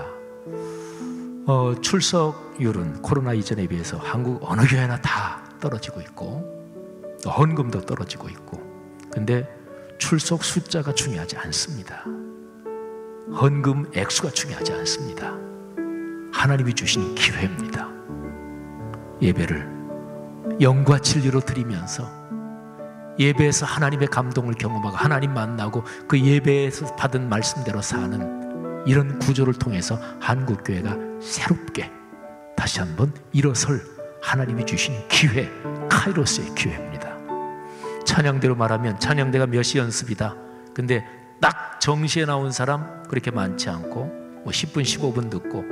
출석률은 코로나 이전에 비해서 한국 어느 교회나 다 떨어지고 있고 헌금도 떨어지고 있고, 근데 출석 숫자가 중요하지 않습니다. 헌금 액수가 중요하지 않습니다. 하나님이 주신 기회입니다. 예배를 영과 진리로 드리면서 예배에서 하나님의 감동을 경험하고 하나님 만나고 그 예배에서 받은 말씀대로 사는 이런 구조를 통해서 한국교회가 새롭게 다시 한번 일어설 하나님이 주신 기회, 카이로스의 기회입니다. 찬양대로 말하면 찬양대가 몇 시 연습이다. 근데 딱 정시에 나온 사람 그렇게 많지 않고 뭐 10분 15분 듣고,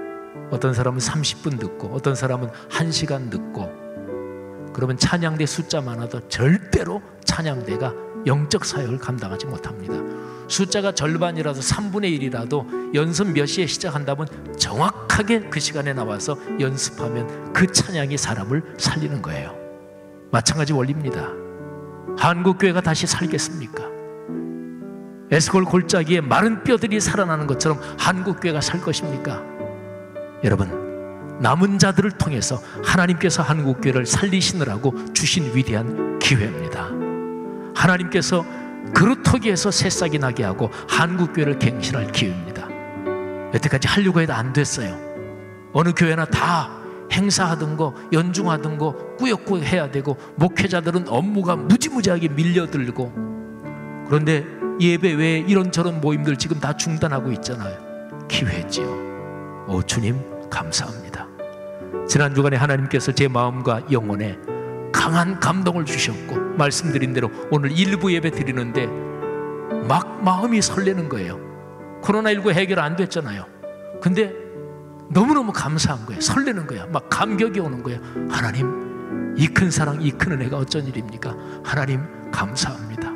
어떤 사람은 30분 듣고, 어떤 사람은 1시간 듣고. 그러면 찬양대 숫자 많아도 절대로 찬양대가 영적 사역을 감당하지 못합니다. 숫자가 절반이라도 3분의 1이라도 연습 몇 시에 시작한다면 정확하게 그 시간에 나와서 연습하면 그 찬양이 사람을 살리는 거예요. 마찬가지 원리입니다. 한국교회가 다시 살겠습니까? 에스콜 골짜기에 마른 뼈들이 살아나는 것처럼 한국교회가 살 것입니까? 여러분, 남은 자들을 통해서 하나님께서 한국교회를 살리시느라고 주신 위대한 기회입니다. 하나님께서 그루터기에서 새싹이 나게 하고 한국교회를 갱신할 기회입니다. 여태까지 하려고 해도 안 됐어요. 어느 교회나 다 행사하던 거, 연중하던 거 꾸역꾸역 해야 되고, 목회자들은 업무가 무지무지하게 밀려들고, 그런데 예배 외에 이런저런 모임들 지금 다 중단하고 있잖아요. 기회지요. 오 주님 감사합니다. 지난 주간에 하나님께서 제 마음과 영혼에 강한 감동을 주셨고, 말씀드린 대로 오늘 일부 예배 드리는데 막 마음이 설레는 거예요. 코로나19 해결 안 됐잖아요. 근데 너무너무 감사한 거예요. 설레는 거예요. 막 감격이 오는 거예요. 하나님, 이 큰 사랑, 이 큰 은혜가 어쩐 일입니까? 하나님 감사합니다.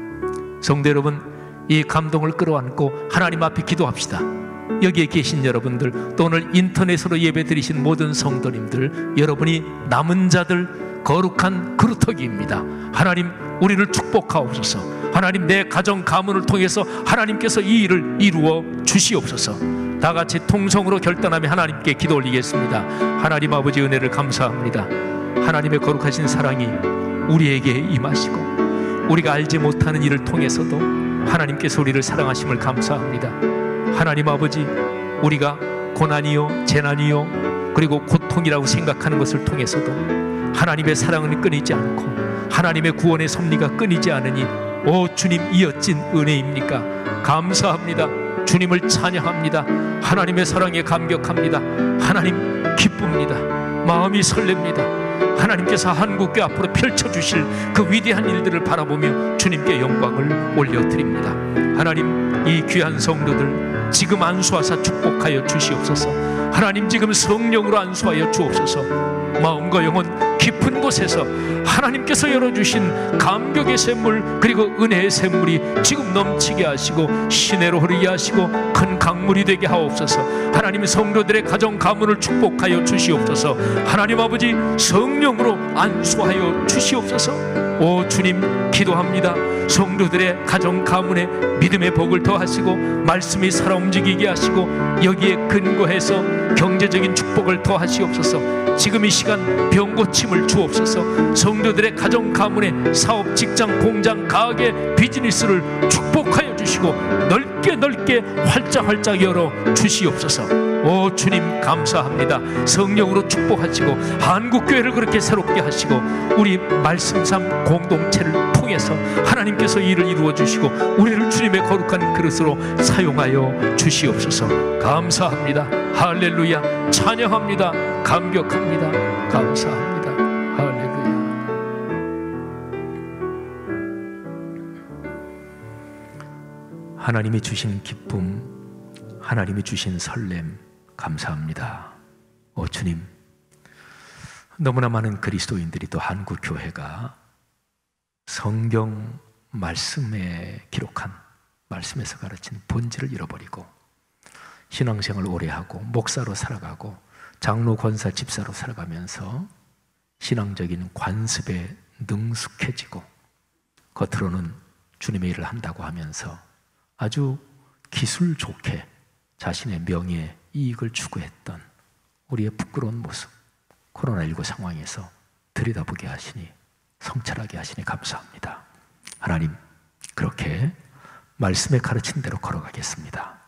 성도 여러분, 이 감동을 끌어안고 하나님 앞에 기도합시다. 여기에 계신 여러분들, 또 오늘 인터넷으로 예배 드리신 모든 성도님들, 여러분이 남은 자들 거룩한 그루터기입니다. 하나님, 우리를 축복하옵소서. 하나님, 내 가정 가문을 통해서 하나님께서 이 일을 이루어 주시옵소서. 다 같이 통성으로 결단하며 하나님께 기도 올리겠습니다. 하나님 아버지, 은혜를 감사합니다. 하나님의 거룩하신 사랑이 우리에게 임하시고, 우리가 알지 못하는 일을 통해서도 하나님께서 우리를 사랑하심을 감사합니다. 하나님 아버지, 우리가 고난이요, 재난이요, 그리고 고통이라고 생각하는 것을 통해서도 하나님의 사랑은 끊이지 않고 하나님의 구원의 섭리가 끊이지 않으니, 오 주님, 이 어찐 은혜입니까? 감사합니다. 주님을 찬양합니다. 하나님의 사랑에 감격합니다. 하나님 기쁩니다. 마음이 설렙니다. 하나님께서 한국교회 앞으로 펼쳐주실 그 위대한 일들을 바라보며 주님께 영광을 올려드립니다. 하나님, 이 귀한 성도들 지금 안수하사 축복하여 주시옵소서. 하나님, 지금 성령으로 안수하여 주옵소서. 마음과 영혼 깊은 곳에서 하나님께서 열어주신 감격의 샘물, 그리고 은혜의 샘물이 지금 넘치게 하시고 시내로 흐르게 하시고 큰 강물이 되게 하옵소서. 하나님, 성도들의 가정 가문을 축복하여 주시옵소서. 하나님 아버지, 성령으로 안수하여 주시옵소서. 오 주님, 기도합니다. 성도들의 가정 가문에 믿음의 복을 더하시고 말씀이 살아 움직이게 하시고 여기에 근거해서 경제적인 축복을 더하시옵소서. 지금 이 시간 병 고침을 주옵소서. 성도들의 가정 가문에 사업, 직장, 공장, 가게, 비즈니스를 축복하여 주시고 넓게 넓게 활짝 열어 주시옵소서. 오 주님, 감사합니다. 성령으로 축복하시고 한국교회를 그렇게 새롭게 하시고 우리 말씀삼 공동체를 통해서 하나님께서 일을 이루어 주시고 우리를 주님의 거룩한 그릇으로 사용하여 주시옵소서. 감사합니다. 할렐루야. 찬양합니다. 감격합니다. 감사합니다. 할렐루야. 하나님이 주신 기쁨, 하나님이 주신 설렘 감사합니다. 오 주님, 너무나 많은 그리스도인들이, 또 한국교회가 성경 말씀에 기록한, 말씀에서 가르친 본질을 잃어버리고 신앙생활을 오래 하고 목사로 살아가고 장로, 권사, 집사로 살아가면서 신앙적인 관습에 능숙해지고 겉으로는 주님의 일을 한다고 하면서 아주 기술 좋게 자신의 명예, 이익을 추구했던 우리의 부끄러운 모습, 코로나19 상황에서 들여다보게 하시니, 성찰하게 하시니 감사합니다. 하나님, 그렇게 말씀에 가르친 대로 걸어가겠습니다.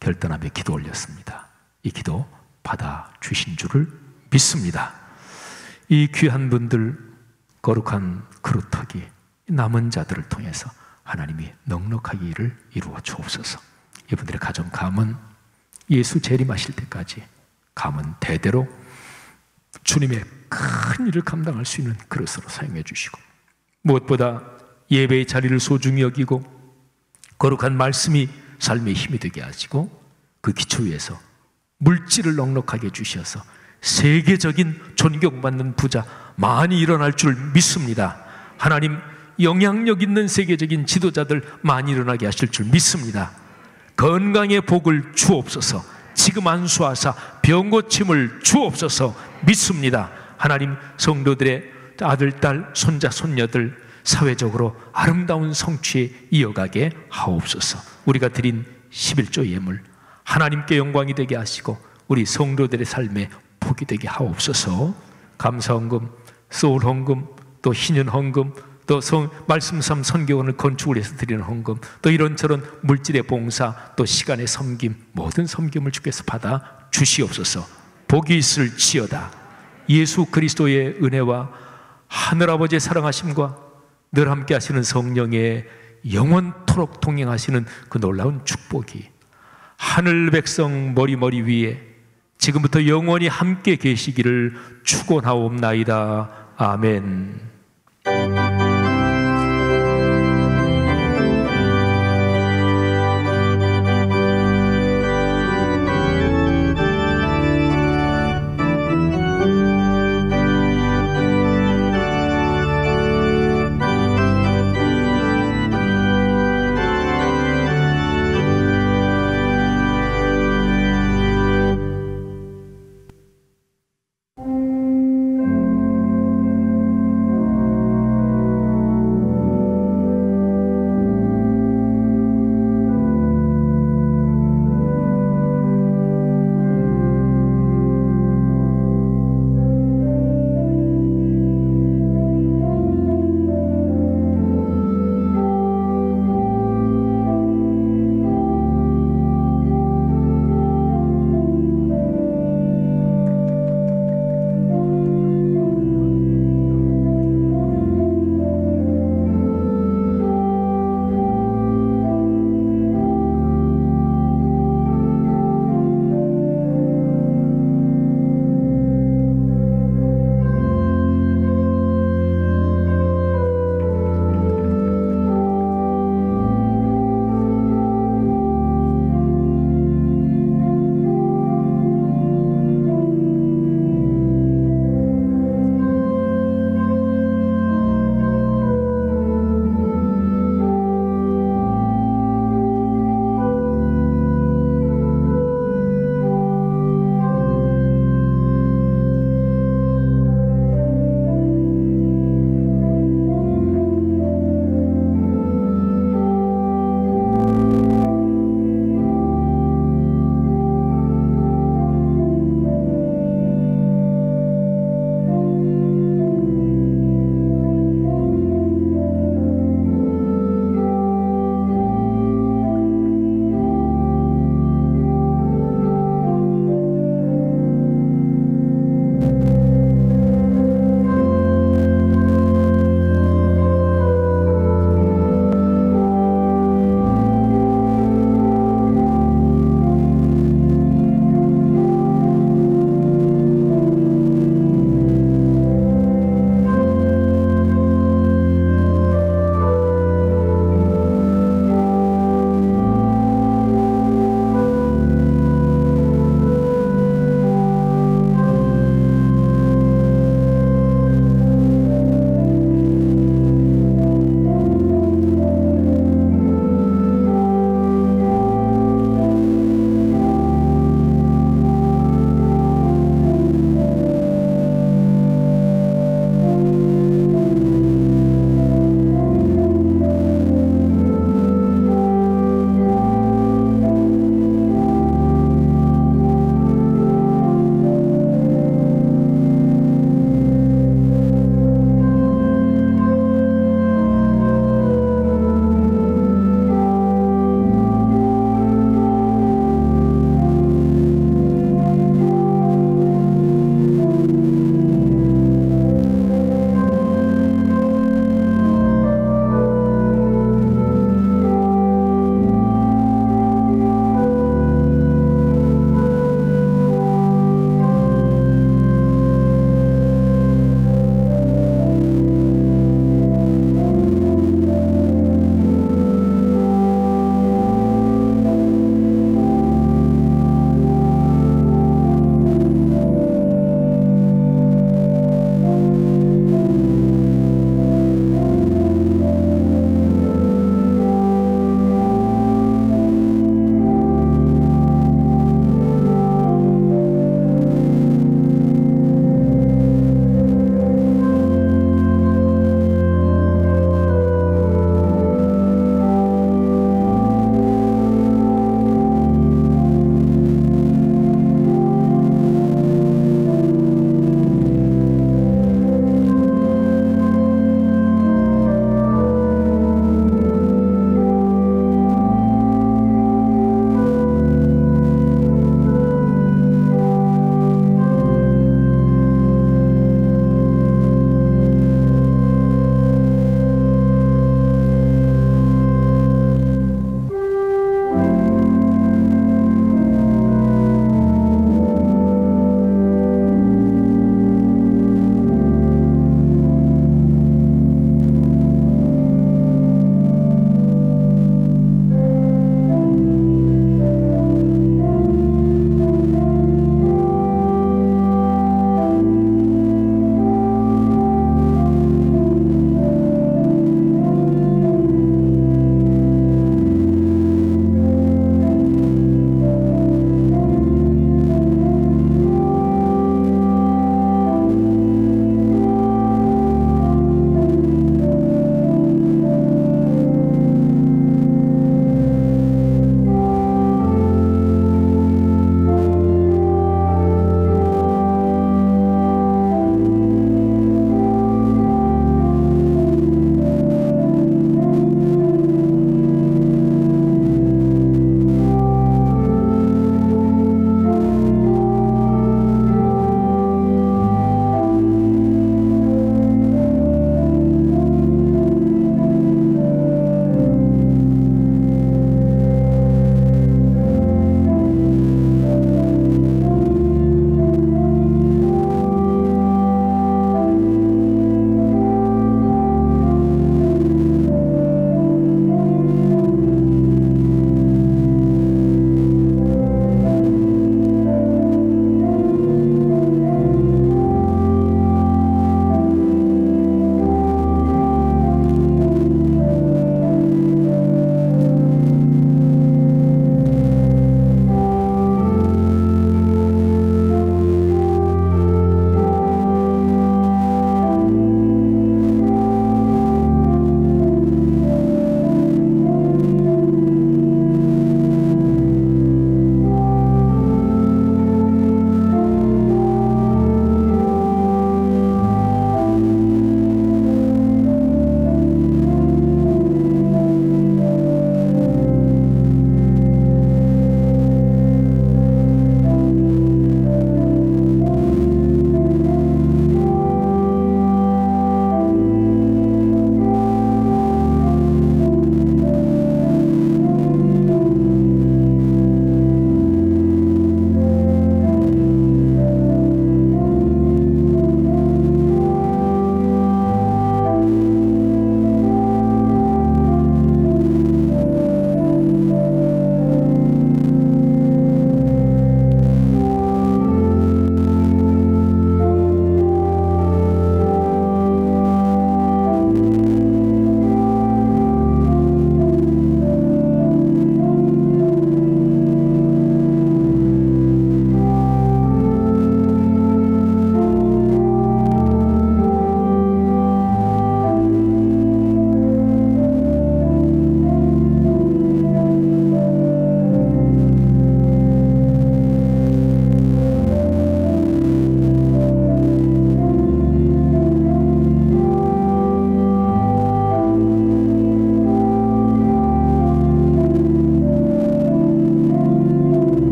결단하며 기도 올렸습니다. 이 기도 받아주신 줄을 믿습니다. 이 귀한 분들, 거룩한 그루터기, 남은 자들을 통해서 하나님이 넉넉하게 일을 이루어 주옵소서. 이분들의 가정 가문, 예수 재림하실 때까지 가문 대대로 주님의 큰 일을 감당할 수 있는 그릇으로 사용해 주시고, 무엇보다 예배의 자리를 소중히 여기고 거룩한 말씀이 삶의 힘이 되게 하시고 그 기초 위에서 물질을 넉넉하게 주셔서 세계적인 존경받는 부자 많이 일어날 줄 믿습니다. 하나님, 영향력 있는 세계적인 지도자들 많이 일어나게 하실 줄 믿습니다. 건강의 복을 주옵소서. 지금 안수하사 병 고침을 주옵소서. 믿습니다. 하나님, 성도들의 아들, 딸, 손자, 손녀들 사회적으로 아름다운 성취에 이어가게 하옵소서. 우리가 드린 11조 예물 하나님께 영광이 되게 하시고 우리 성도들의 삶에 복이 되게 하옵소서. 감사헌금, 소울헌금, 또 희년헌금, 또 말씀삼 선교원을 건축을 해서 드리는 헌금, 또 이런저런 물질의 봉사, 또 시간의 섬김, 모든 섬김을 주께서 받아 주시옵소서. 복이 있을지어다. 예수 그리스도의 은혜와 하늘아버지의 사랑하심과 늘 함께 하시는 성령의 영원토록 동행하시는 그 놀라운 축복이 하늘 백성 머리 위에 지금부터 영원히 함께 계시기를 축원하옵나이다. 아멘.